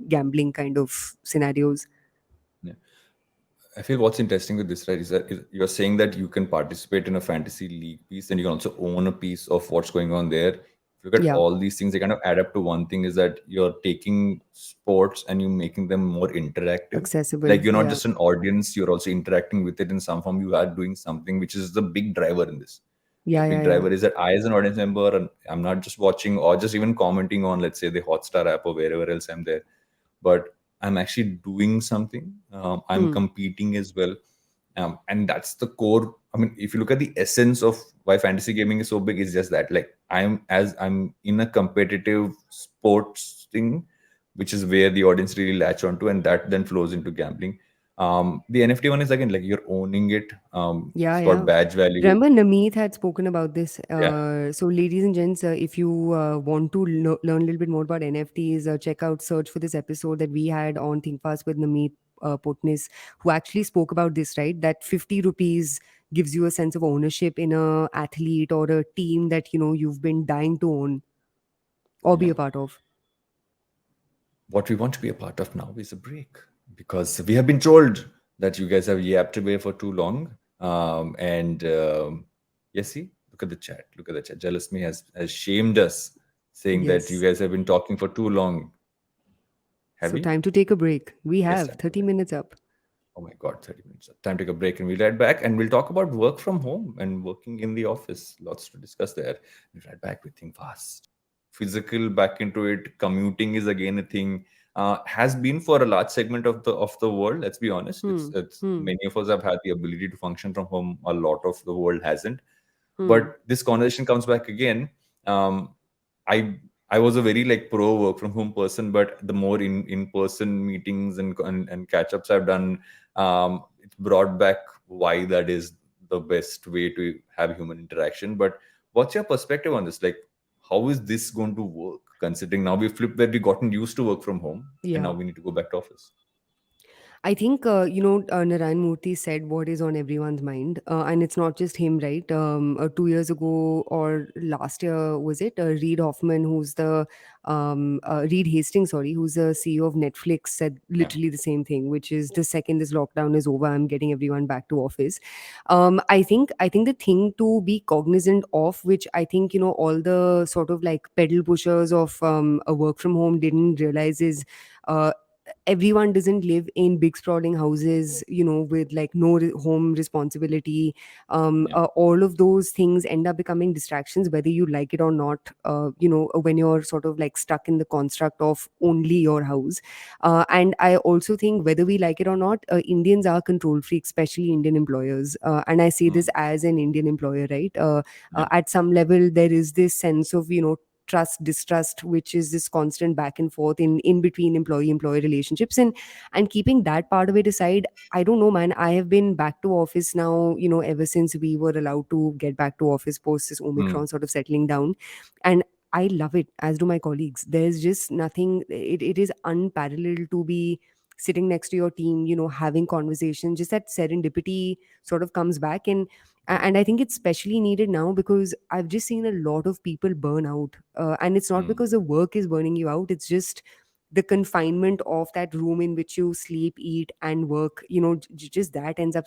gambling kind of scenarios. Yeah. I feel what's interesting with this, right, is that you're saying that you can participate in a fantasy league piece and you can also own a piece of what's going on there. If you look at Yeah, all these things, they kind of add up to one thing, is that you're taking sports and you're making them more interactive. accessible. Like you're not Yeah, just an audience, you're also interacting with it in some form. You are doing something, which is the big driver in this. The yeah, yeah, big yeah. driver is that I, as an audience member, and I'm not just watching or just even commenting on, let's say, the Hotstar app or wherever else I'm there, but I'm actually doing something. I'm Hmm. competing as well, and that's the core. I mean, if you look at the essence of why fantasy gaming is so big, is just that, like, I'm in a competitive sports thing, which is where the audience really latch onto, and that then flows into gambling. The NFT one is again like you're owning it. Yeah, It's got yeah. badge value. Remember, Nameet had spoken about this. Yeah, So, ladies and gents, if you want to learn a little bit more about NFTs, check out, search for this episode that we had on Think Fast with Nameet Potnis, who actually spoke about this, right? That 50 rupees gives you a sense of ownership in a athlete or a team that, you've been dying to own or be yeah. a part of. What we want to be a part of now is a break, because we have been told that you guys have yapped away for too long. And yes, see, look at the chat. Look at the chat. Jealous me has shamed us saying that you Yes. guys have been talking for too long. Have So we? time to take a break. We Yes, have time to 30 break. minutes up. Oh my God, 30 minutes. Time to take a break and we'll right back and we'll talk about work from home and working in the office. Lots to discuss there. We'll right back with Think Fast. Physical back into it. Commuting is again a thing. Has been for a large segment of the world. Let's be honest. Hmm. It's Hmm. many of us have had the ability to function from home. A lot of the world hasn't. Hmm. But this conversation comes back again. um, i I was a very like pro work from home person, but the more in person meetings and catch ups I've done, it's brought back why that is the best way to have human interaction. But what's your perspective on this? Like, how is this going to work, considering now we flipped where we gotten used to work from home and now Yeah. we need to go back to office? I think, Narayan Murthy said what is on everyone's mind. And it's not just him, right? 2 years ago or last year, was it? Reed Hoffman, Reed Hastings, sorry, who's the CEO of Netflix, said Yeah. literally the same thing, which is the second this lockdown is over, I'm getting everyone back to office. I think the thing to be cognizant of, which I think, all the sort of like pedal pushers of a work from home didn't realize is, uh, everyone doesn't live in big sprawling houses, with like no home responsibility. Yeah. All of those things end up becoming distractions whether you like it or not, when you're sort of like stuck in the construct of only your house. And I also think whether we like it or not, Indians are control freaks, especially Indian employers. And I say this Mm. as an Indian employer, right? Yeah. At some level there is this sense of, trust distrust, which is this constant back and forth in between employee employee relationships. And keeping that part of it aside, I don't know, man, I have been back to office now, ever since we were allowed to get back to office post this Mm. Omicron sort of settling down. And I love it, as do my colleagues. There's just nothing, it is unparalleled to be sitting next to your team, having conversation. Just that serendipity sort of comes back. And I think it's especially needed now because I've just seen a lot of people burn out. And it's not Mm. because the work is burning you out, it's just the confinement of that room in which you sleep, eat, and work. Just that ends up,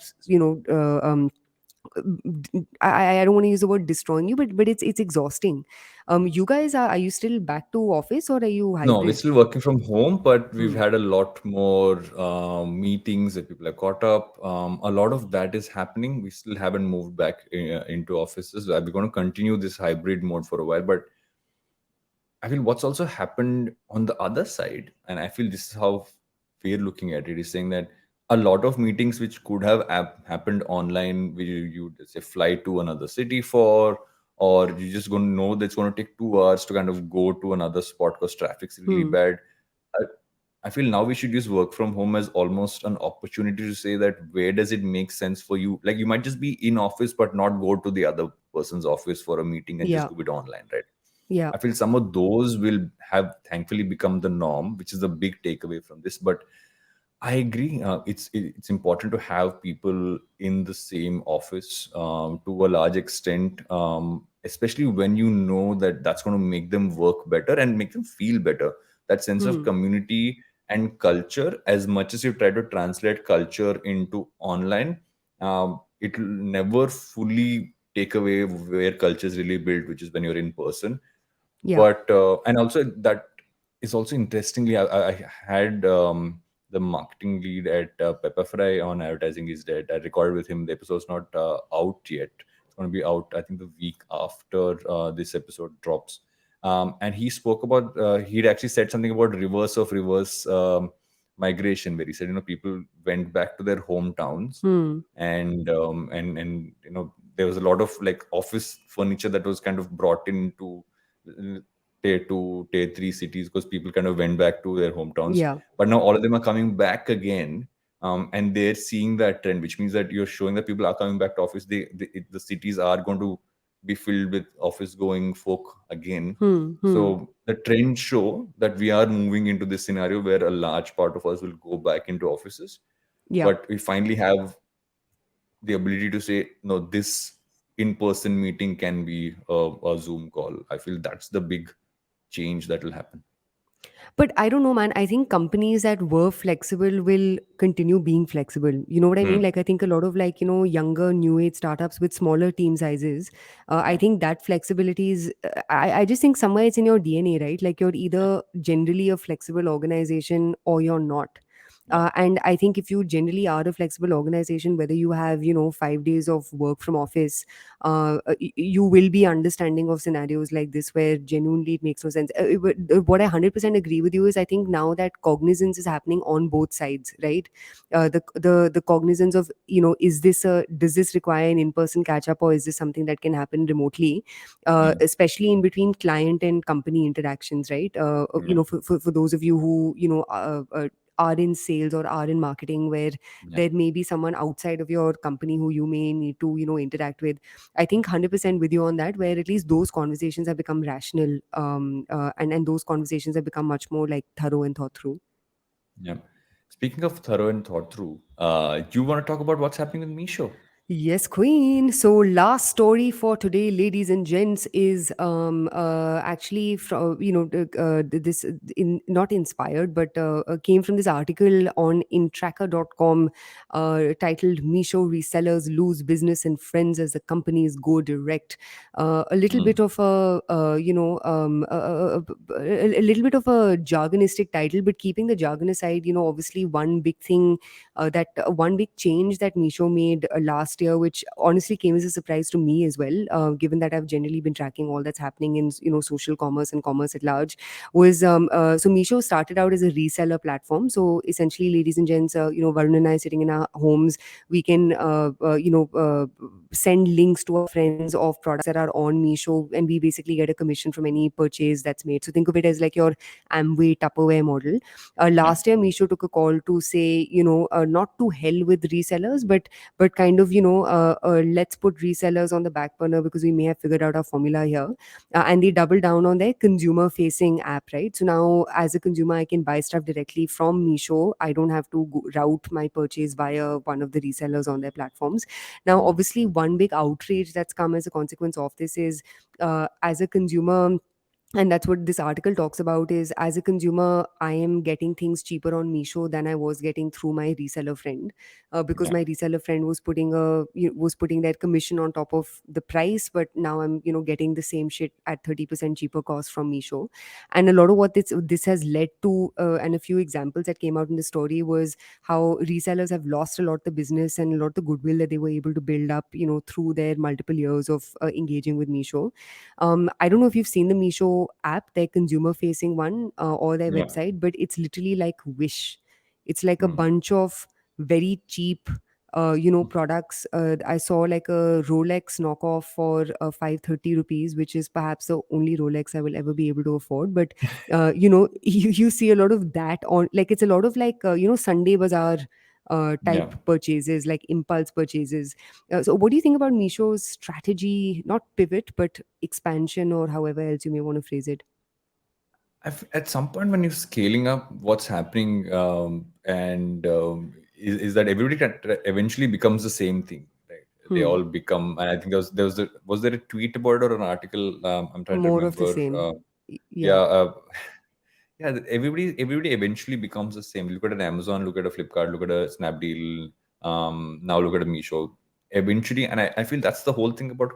I don't want to use the word destroying you, but it's exhausting. You guys, are you still back to office or are you No, we're hybrid? still working from home, but we've Hmm. had a lot more meetings that people have caught up. A lot of that is happening. We still haven't moved back into offices. We're going to continue this hybrid mode for a while, but I feel what's also happened on the other side, and I feel this is how we're looking at it, is saying that a lot of meetings which could have happened online, where you say fly to another city for, or you just going to know that it's going to take 2 hours to kind of go to another spot because traffic's really Hmm. bad. I, I feel now we should use work from home as almost an opportunity to say that where does it make sense for you? Like you might just be in office, but not go to the other person's office for a meeting and just Yeah. do it online, right? Yeah. I feel some of those will have thankfully become the norm, which is the big takeaway from this. But I agree. It's important to have people in the same office to a large extent, especially when you know that that's going to make them work better and make them feel better. That sense of Hmm. community and culture, as much as you try to translate culture into online, it will never fully take away where culture is really built, which is when you're in person. Yeah. But and also that is also interestingly, I had the marketing lead at Pepperfry on Advertising is Dead. I recorded with him. The episode's not out yet. It's going to be out, I think, the week after this episode drops. And he spoke about, he'd actually said something about reverse of reverse migration, where he said, people went back to their hometowns, Hmm. and there was a lot of like office furniture that was kind of brought into tier 2 tier 3 cities because people kind of went back to their hometowns, Yeah. but now all of them are coming back again. And they're seeing that trend, which means that you're showing that people are coming back to office. The cities are going to be filled with office going folk again. Hmm. Hmm. So the trends show that we are moving into this scenario where a large part of us will go back into offices, Yeah. but we finally have the ability to say no, this in-person meeting can be a Zoom call. I feel that's the big change that will happen. But I don't know, man. I think companies that were flexible will continue being flexible. You know what I mean? Hmm. Like, I think a lot of like, younger new age startups with smaller team sizes, I Yeah. think that flexibility is, I just think somewhere it's in your DNA, right? Like, you're Yeah. either generally a flexible organization or you're not. Yeah. And I think if you generally are a flexible organization, whether you have, 5 days of work from office, you will be understanding of scenarios like this where genuinely it makes no sense. What I 100% agree with you is I think now that cognizance is happening on both sides, right? The cognizance of, does this require an in-person catch up, or is this something that can happen remotely, Hmm. especially in between client and company interactions, right? Yeah. For those of you who are in sales or are in marketing, where Yeah. there may be someone outside of your company who you may need to interact with. I think 100% with you on that, where at least those conversations have become rational, and those conversations have become much more like thorough and thought through. Yeah. Speaking of thorough and thought through, you want to talk about what's happening with Meesho? Yes, Queen. So, last story for today, ladies and gents, is actually from this not inspired, but came from this article on intracker.com, titled "Meesho Resellers Lose Business and Friends as the Companies Go Direct." A little Hmm. bit of a little bit of a jargonistic title, but keeping the jargon aside, obviously one big thing, that one big change that Meesho made last year, which honestly came as a surprise to me as well, given that I've generally been tracking all that's happening in social commerce and commerce at large, was so Meesho started out as a reseller platform. So essentially, ladies and gents, Varun and I sitting in our homes, we can send links to our friends of products that are on Meesho, and we basically get a commission from any purchase that's made. So think of it as like your Amway Tupperware model. Yeah. Last year Meesho took a call to say, not to hell with resellers, but kind of, let's put resellers on the back burner because we may have figured out our formula here. And they doubled down on their consumer facing app, right? So now as a consumer, I can buy stuff directly from Meesho. I don't have to route my purchase via one of the resellers on their platforms. Now Hmm. obviously one big outrage that's come as a consequence of this is, as a consumer, and that's what this article talks about, is as a consumer I am getting things cheaper on Meesho than I was getting through my reseller friend, because Yeah. my reseller friend was putting their commission on top of the price, but now I'm getting the same shit at 30% cheaper cost from Meesho. And a lot of what this has led to, and a few examples that came out in the story, was how resellers have lost a lot the business and a lot the goodwill that they were able to build up through their multiple years of engaging with Meesho. I don't know if you've seen the Meesho app, their consumer facing one, or their Yeah. website, but it's literally like Wish. It's like a Hmm. bunch of very cheap, products. I saw like a Rolex knockoff for 530 rupees, which is perhaps the only Rolex I will ever be able to afford. But, you see a lot of that on, like, it's a lot of like, Sunday Bazaar Yeah. type purchases, like impulse purchases. So, what do you think about Misho's strategy, not pivot, but expansion, or however else you may want to phrase it? At some point when you're scaling up, what's happening, and is that everybody eventually becomes the same thing, right? They Hmm. all become, and I think was there a tweet about it or an article? I'm trying to More of the remember. same. Yeah, Yeah. yeah. Everybody eventually becomes the same. Look at an Amazon, look at a Flipkart, look at a Snapdeal. Now look at a Meesho. Eventually, and I feel that's the whole thing about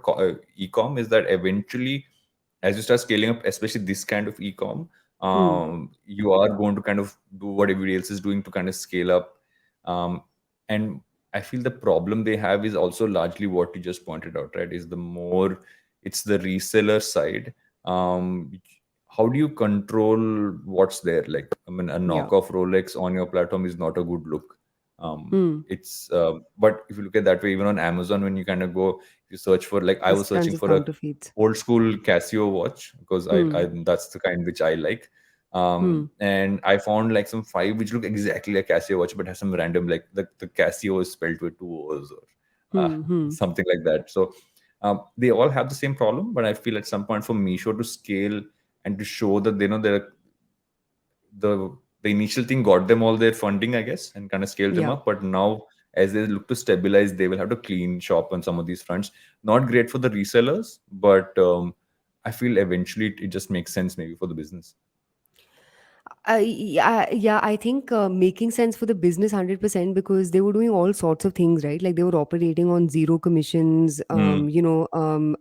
e-com, is that eventually, as you start scaling up, especially this kind of e-com, Hmm. you are going to kind of do what everybody else is doing to kind of scale up. Um, and I feel the problem they have is also largely what you just pointed out, right? Is the more it's the reseller side. Um, how do you control what's there? Like, I mean, a Yeah. knockoff Rolex on your platform is not a good look. Hmm. It's But if you look at that way, even on Amazon, when you kind of go, you search for, like, I There's was tons searching of for a counterfeits. old school Casio watch because I Hmm. that's the kind which I like. Hmm. And I found like some five which look exactly like Casio watch, but has some random, like the Casio is spelled with two O's or Hmm. Hmm. something like that. So they all have the same problem, but I feel at some point for Meesho to scale and to show that they know they're the initial thing got them all their funding, I guess, and kind of scaled them Yeah. up. But now, as they look to stabilize, they will have to clean shop on some of these fronts. Not great for the resellers, but I feel eventually it just makes sense maybe for the business. Yeah, I think making sense for the business 100% because they were doing all sorts of things, right? Like they were operating on zero commissions. Mm.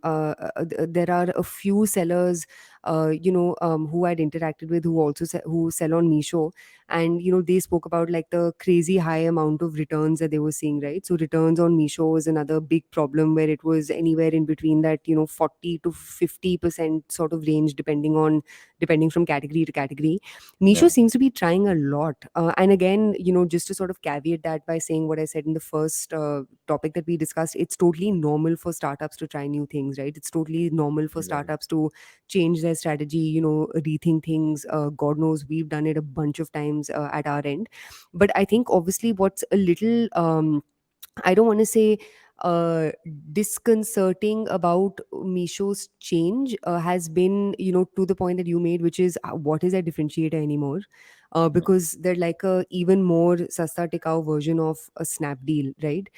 There are a few sellers, who I'd interacted with who also who sell on Meesho, and they spoke about like the crazy high amount of returns that they were seeing, right? So returns on Meesho was another big problem where it was anywhere in between that 40 to 50% sort of range, depending from category to category. Yeah. Meesho seems to be trying a lot. And again, just to sort of caveat that by saying what I said in the first topic that we discussed, it's totally normal for startups to try new things, right? It's totally normal for Exactly. startups to change their strategy, rethink things. God knows we've done it a bunch of times at our end. But I think obviously what's a little, I don't want to say uh, disconcerting about Misho's change has been, to the point that you made, which is what is a differentiator anymore? Yeah. Because they're like a even more sasta tikau version of a Snapdeal, right?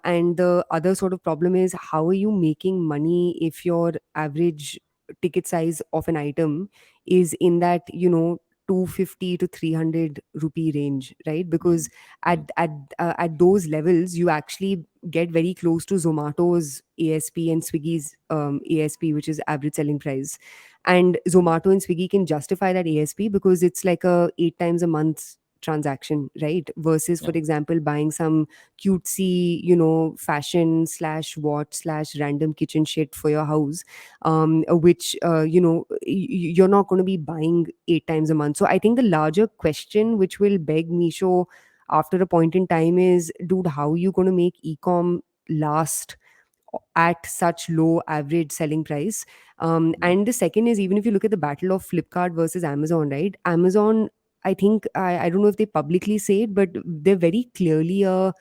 And the other sort of problem is how are you making money if your average ticket size of an item is in that 250 to 300 rupee range, right? Because Mm. Mm. at those levels you actually get very close to Zomato's ASP and Swiggy's ASP, which is average selling price. And Zomato and Swiggy can justify that ASP because it's like a 8 times a month transaction, right? Versus, for Yeah. example, buying some cutesy, fashion slash watch slash random kitchen shit for your house, which you're not going to be buying 8 times a month. So I think the larger question which will beg Misho after a point in time is, dude, how are you going to make ecom last at such low average selling price? Yeah. And the second is, even if you look at the battle of Flipkart versus Amazon, right? Amazon, I think, I don't know if they publicly say it, but they're very clearly a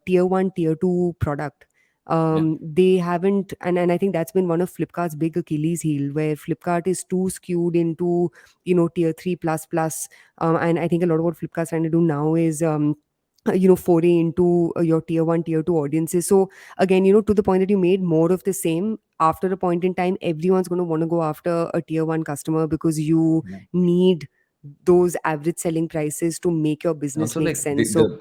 tier one, tier two product. Yeah. They haven't, and I think that's been one of Flipkart's big Achilles heel, where Flipkart is too skewed into tier three plus plus. And I think a lot of what Flipkart's trying to do now is foray into your tier one, tier two audiences. So again, to the point that you made, more of the same. After a point in time, everyone's going to want to go after a tier one customer because you Yeah. need those average selling prices to make your And business also, make like sense. So the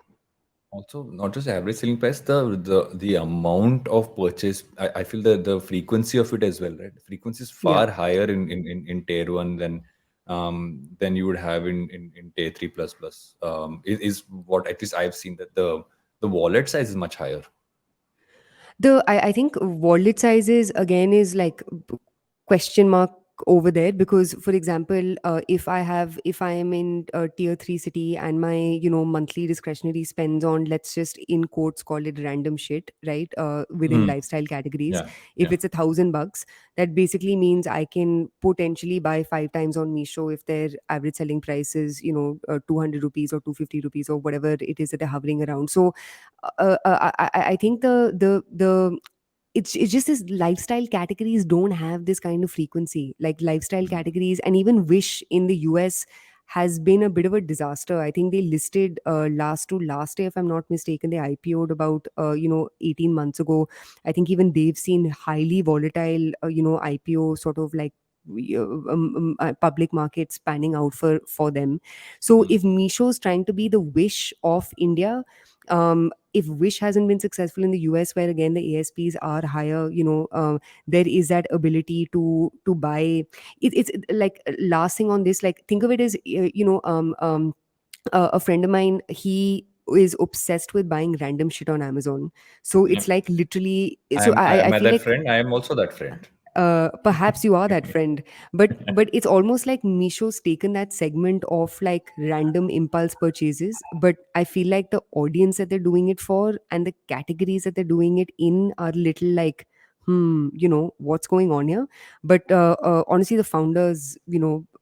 also not just average selling price, the amount of purchase. I feel that the frequency of it as well, right? The frequency is yeah. far higher in tier one than you would have in tier three plus plus. Is what at least I've seen that the wallet size is much higher. I think wallet sizes again is like question mark over there, because for example, if I am in a tier 3 city and my monthly discretionary spends on, let's just in quotes call it random shit, right? Within Mm. lifestyle categories, Yeah. if Yeah. it's $1,000, that basically means I can potentially buy 5 times on Meesho if their average selling price is 200 rupees or 250 rupees or whatever it is that they're hovering around. So I think the it's just this lifestyle categories don't have this kind of frequency. Like lifestyle Mm. categories and even Wish in the US has been a bit of a disaster. I think they listed last year, if I'm not mistaken. They IPO'd about 18 months ago. I think even they've seen highly volatile IPO sort of like public markets panning out for them. So Mm. if Misho's trying to be the Wish of India, if Wish hasn't been successful in the US, where again the ASPs are higher, there is that ability to buy. It's like last thing on this, like think of it as a friend of mine, he is obsessed with buying random shit on Amazon. So Yeah. it's like literally, I so am I I am I feel that like friend? I am also that friend. perhaps you are that friend, but it's almost like Misho's taken that segment of like random impulse purchases, but I feel like the audience that they're doing it for and the categories that they're doing it in are little like, what's going on here? But honestly, the founders,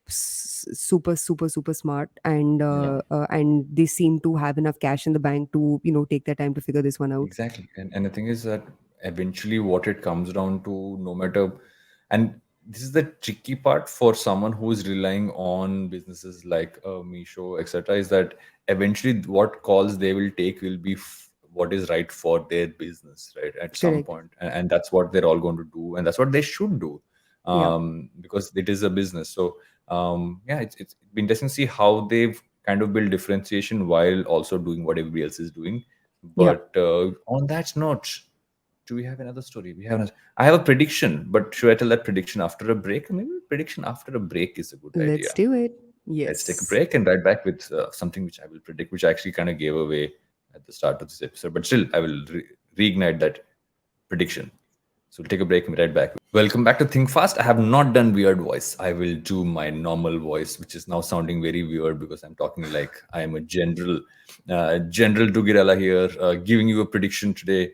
super super super smart, Yeah. and they seem to have enough cash in the bank to take their time to figure this one out. Exactly. And the thing is that eventually what it comes down to, no matter, and this is the tricky part for someone who is relying on businesses like Meesho, etc., is that eventually what calls they will take will be what is right for their business, right? At some Correct. point. And that's what they're all going to do. And that's what they should do, Yeah. because it is a business. So Yeah, it's been interesting to see how they've kind of built differentiation while also doing what everybody else is doing. Yeah. But on that note, do we have another story? I have a prediction, but should I tell that prediction after a break? Maybe prediction after a break is a good idea. Let's do it. Let's take a Yes. break and right back with something which I will predict, which I actually kind of gave away at the start of this episode, but still, I will reignite that prediction. So we'll take a break and be right back. Welcome back to Think Fast. I have not done weird voice. I will do my normal voice, which is now sounding very weird because I'm talking like I am a General Dugirala here, giving you a prediction today,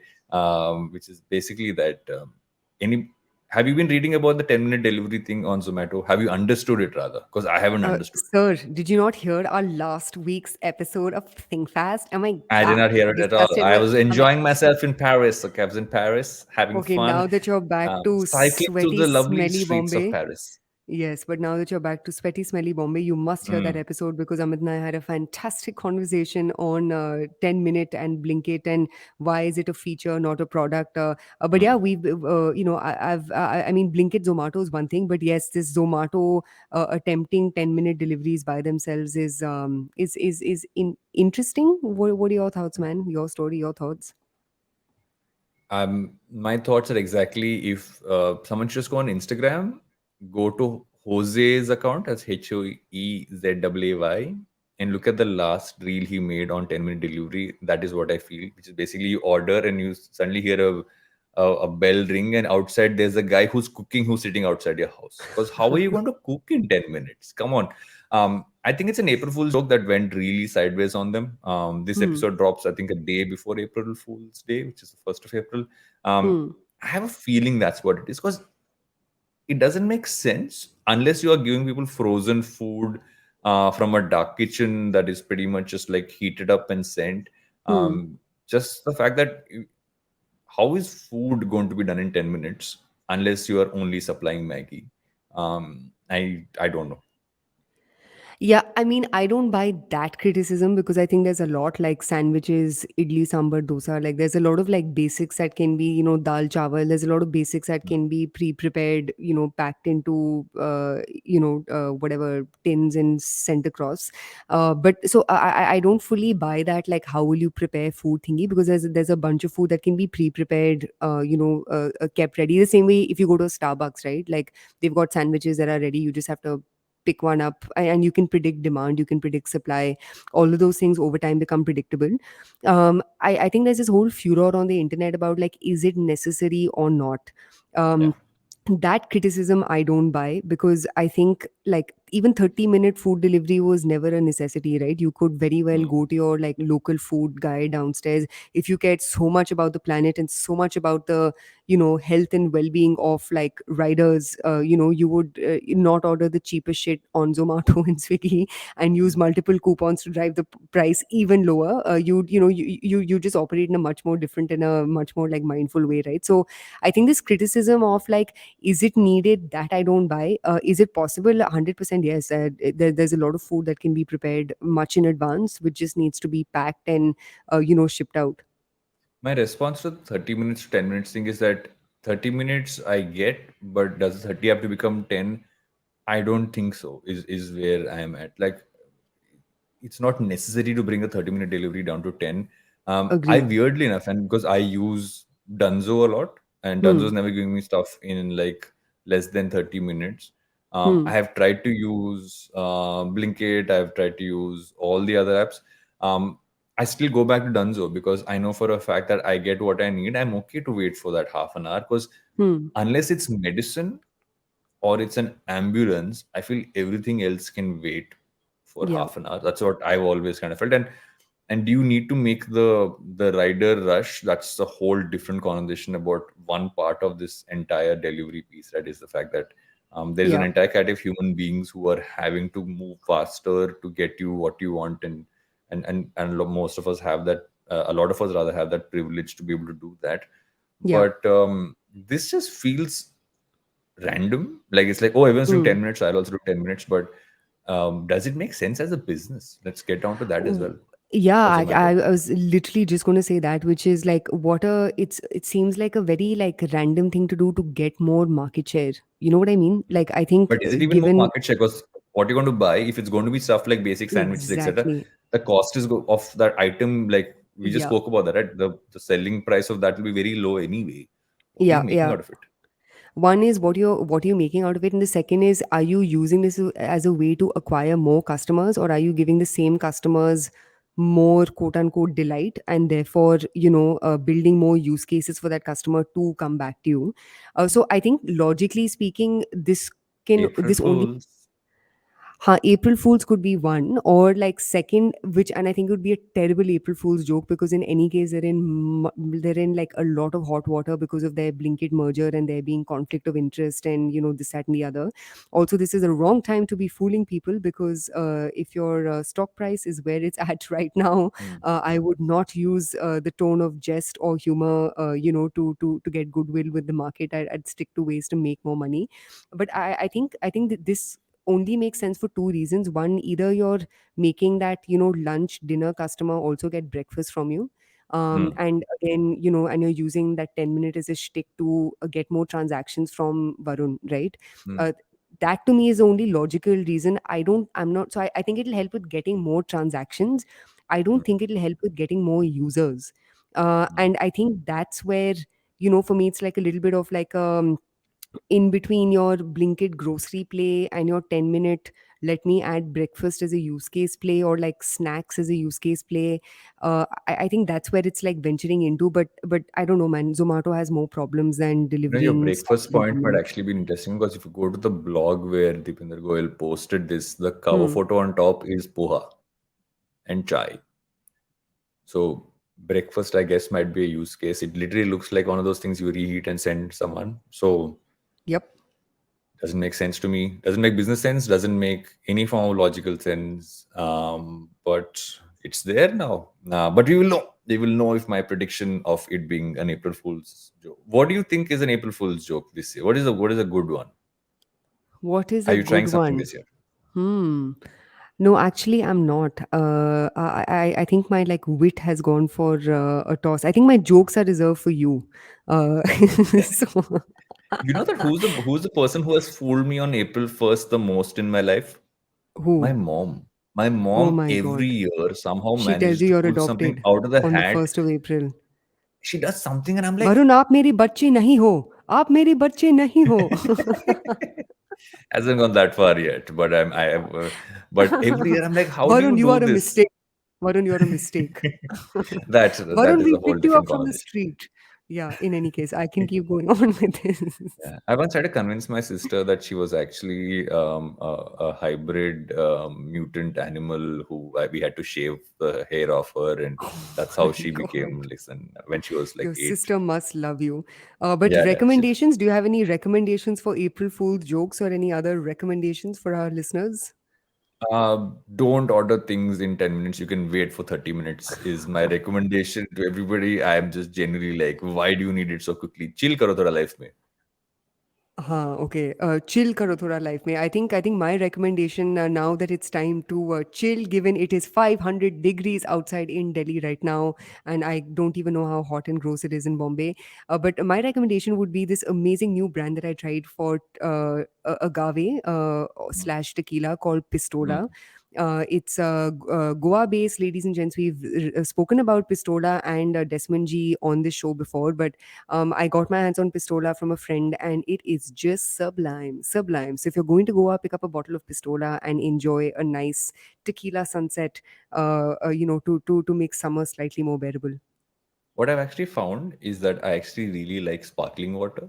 which is basically that any. Have you been reading about the 10-minute delivery thing on Zomato? Have you understood it rather? Because I haven't understood. Sir, did you not hear our last week's episode of Think Fast? Oh my I did God, not hear we it at all. discussed it. I was Oh my, enjoying myself in Paris. Okay, I was in Paris having okay, fun, now that you're back to cycling through sweaty, the lovely smelly streets of Bombay. Paris. Yes, but now that you're back to sweaty, smelly Bombay, you must hear that Mm, episode because Amit and I had a fantastic conversation on 10 minute and Blinkit and why is it a feature, not a product. But yeah, mm. I mean, Blinkit Zomato is one thing, but yes, this Zomato attempting 10-minute deliveries by themselves is interesting. What are your thoughts, man? Your story, your thoughts? My thoughts are exactly if someone should just go on Instagram, go to Jose's account, that's HOEZAY, and look at the last reel he made on 10-minute delivery. That is what I feel, which is basically you order and you suddenly hear a bell ring, and outside there's a guy who's cooking who's sitting outside your house. Because how are you going to cook in 10 minutes? Come on. I think it's an April Fool's joke that went really sideways on them. This Hmm. episode drops, I think, a day before April Fool's Day, which is the 1st of April. Hmm. I have a feeling that's what it is because it doesn't make sense unless you are giving people frozen food from a dark kitchen that is pretty much just like heated up and sent. Hmm. Just the fact that how is food going to be done in 10 minutes unless you are only supplying Maggie? I don't know. Yeah, I mean, I don't buy that criticism because I think there's a lot like sandwiches, idli, sambar, dosa. Like, there's a lot of like basics that can be, dal chawal. There's a lot of basics that can be pre-prepared, packed into, whatever tins and sent across. But so I don't fully buy that. Like, how will you prepare food thingy? Because there's a bunch of food that can be pre-prepared, kept ready. The same way if you go to a Starbucks, right? Like, they've got sandwiches that are ready. You just have to pick one up and you can predict demand, you can predict supply. All of those things over time become predictable. I think there's this whole furor on the internet about like, is it necessary or not? Yeah. um, that criticism I don't buy because I think like even 30-minute food delivery was never a necessity, right? You could very well Mm. go to your like local food guy downstairs. If you cared so much about the planet and so much about the health and well-being of like riders, you would not order the cheapest shit on Zomato and Swiggy and use multiple coupons to drive the price even lower. You just operate in a much more different and a much more like mindful way, right? So I think this criticism of like, is it needed, that I don't buy. Is it possible? 100% yes. There's a lot of food that can be prepared much in advance, which just needs to be packed and shipped out. My response to the 30 minutes to 10 minutes thing is that 30 minutes I get, but does 30 have to become 10? I don't think so, is where I am at. Like, it's not necessary to bring a 30-minute delivery down to 10. I Agree. weirdly enough, and because I use Dunzo a lot, and Dunzo's Hmm. never giving me stuff in like less than 30 minutes. I Hmm. have tried to use Blinkit, I've tried to use all the other apps. I still go back to Dunzo because I know for a fact that I get what I need. I'm okay to wait for that half an hour because Hmm. unless it's medicine or it's an ambulance, I feel everything else can wait for Yeah. half an hour. That's what I've always kind of felt. And do you need to make the rider rush? That's a whole different conversation about one part of this entire delivery piece. That is the fact that there's an Yeah. entire category of human beings who are having to move faster to get you what you want, most of us have that. A lot of us rather have that privilege to be able to do that. Yeah. But this just feels random. Like it's like, oh, everyone's doing Hmm. 10 minutes, I'll also do 10 minutes. But does it make sense as a business? Let's get down to that as well. Yeah, For I Zomato. was literally just going to say that, which is like it seems like a very like random thing to do to get more market share. You know what I mean? Like I think But is it even more given market share? Because what you're going to buy. If it's going to be stuff like basic sandwiches, etc., Exactly. the cost is of that item, like we just Yeah. spoke about that, right? The selling price of that will be very low anyway. What are you Yeah. making Yeah. out of it? One is what you're making out of it, and the second is, are you using this as a way to acquire more customers, or are you giving the same customers more quote unquote delight, and therefore building more use cases for that customer to come back to you. So I think logically speaking, April this only Fools. April Fools could be one, or like second, which, and I think it would be a terrible April Fools joke, because in any case they're in like a lot of hot water because of their Blinkit merger and there being conflict of interest and this, that, and the other. Also, this is a wrong time to be fooling people, because if your stock price is where it's at right now, Hmm. I would not use the tone of jest or humor, to get goodwill with the market. I'd stick to ways to make more money. But I think that this only makes sense for two reasons. One, either you're making that lunch dinner customer also get breakfast from you, Hmm. and again, and you're using that 10 minute as a shtick to get more transactions from Varun, right? Hmm. uh, that to me is the only logical reason. I'm not, so I think it'll help with getting more transactions. I Hmm. don't think it'll help with getting more users. Hmm. And I think that's where, for me, it's like a little bit of like in between your Blinkit grocery play and your 10-minute let me add breakfast as a use case play, or like snacks as a use case play. I think that's where it's like venturing into, but I don't know, man. Zomato has more problems than Your delivering stuff breakfast to the point might government. actually be interesting, because if you go to the blog where Deepinder Goyal posted this, the cover Hmm. photo on top is poha and chai. So breakfast, I guess, might be a use case. It literally looks like one of those things you reheat and send someone. So Yep. doesn't make sense to me. Doesn't make business sense. Doesn't make any form of logical sense. But it's there now. But we will know. They will know if my prediction of it being an April Fool's joke. What do you think is an April Fool's joke this year? What is a good one? What is Are a you trying good something one? this year? Hmm. No, actually, I'm not. I think my like wit has gone for a toss. I think my jokes are reserved for you. So You know that who's the person who has fooled me on April 1st the most in my life? My who? mom. My Oh mom my every God. year somehow She tells manages you to you're pull something adopted out of the on the hat. 1st of April. She does something and I'm like, Varun, आप मेरी बच्ची नहीं हो. आप मेरी बच्ची नहीं हो. hasn't gone that far yet. But every year I'm like, how do you Varun, you do are a this? mistake. Varun, you're a mistake. That Varun, is we a whole picked you up different from the conversation. street. Yeah, in any case, I can keep going on with this. Yeah. I once had to convince my sister that she was actually a hybrid mutant animal we had to shave the hair off her, and Oh that's my how she became, God. listen, when she was like Your 8. sister must love you. But Yeah, yeah. recommendations, do you have any recommendations for April Fool's jokes or any other recommendations for our listeners? Don't order things in 10 minutes. You can wait for 30 minutes, is my recommendation to everybody. I am just generally like, why do you need it so quickly? Chill karo thoda life mein. हाँ, okay. Chill करो थोड़ा life में. I think my recommendation now that it's time to chill, given it is 500 degrees outside in Delhi right now, and I don't even know how hot and gross it is in Bombay. But my recommendation would be this amazing new brand that I tried for agave Mm, slash tequila called mm. Pistola. It's Goa based, ladies and gents. We've spoken about Pistola and Desmond G on this show before, but I got my hands on Pistola from a friend, and it is just sublime, sublime. So if you're going to Goa, pick up a bottle of Pistola and enjoy a nice tequila sunset. To make summer slightly more bearable. What I've actually found is that I actually really like sparkling water.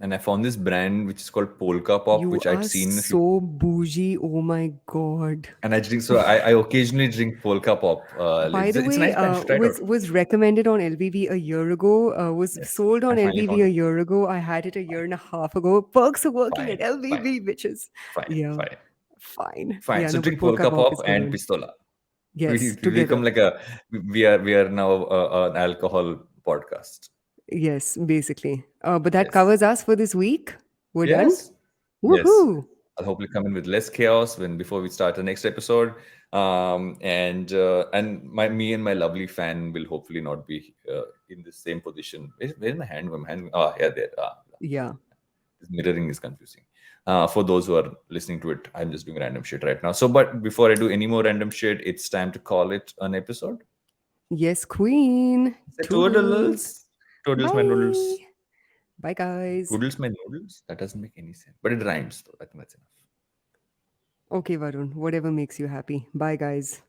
And I found this brand which is called Polka Pop, You which I'd are seen a few. so bougie. Oh my god. And I drink, so I occasionally drink Polka Pop. By the It's a way, nice brand. You should try it out. was recommended on LVB a year ago. Was Yes, sold I on finally LVB found a it. year ago. I had it a Fine, year and a half ago. Perks of working at fine, fine, LVB, bitches. fine, Yeah, fine, fine. fine. Yeah, So no, but drink polka Polka pop Pop is and good. Pistola. We Yes, become together. like we are now an alcohol podcast. Yes, basically. But that Yes, covers us for this week. We're done. yes, yes. Woohoo! I'll hopefully come in with less chaos when before we start the next episode. And me and my lovely fan will hopefully not be in the same position. Where's my hand? My hand. Oh, yeah, there. Yeah. This mirroring is confusing. For those who are listening to it, I'm just doing random shit right now. So, but before I do any more random shit, it's time to call it an episode. Yes, Queen. Say Toodles. toodles. Toodles, my Bye. noodles. Bye, guys. Toodles, my noodles? That doesn't make any sense. But it rhymes, though. I think that's enough. Okay, Varun. Whatever makes you happy. Bye, guys.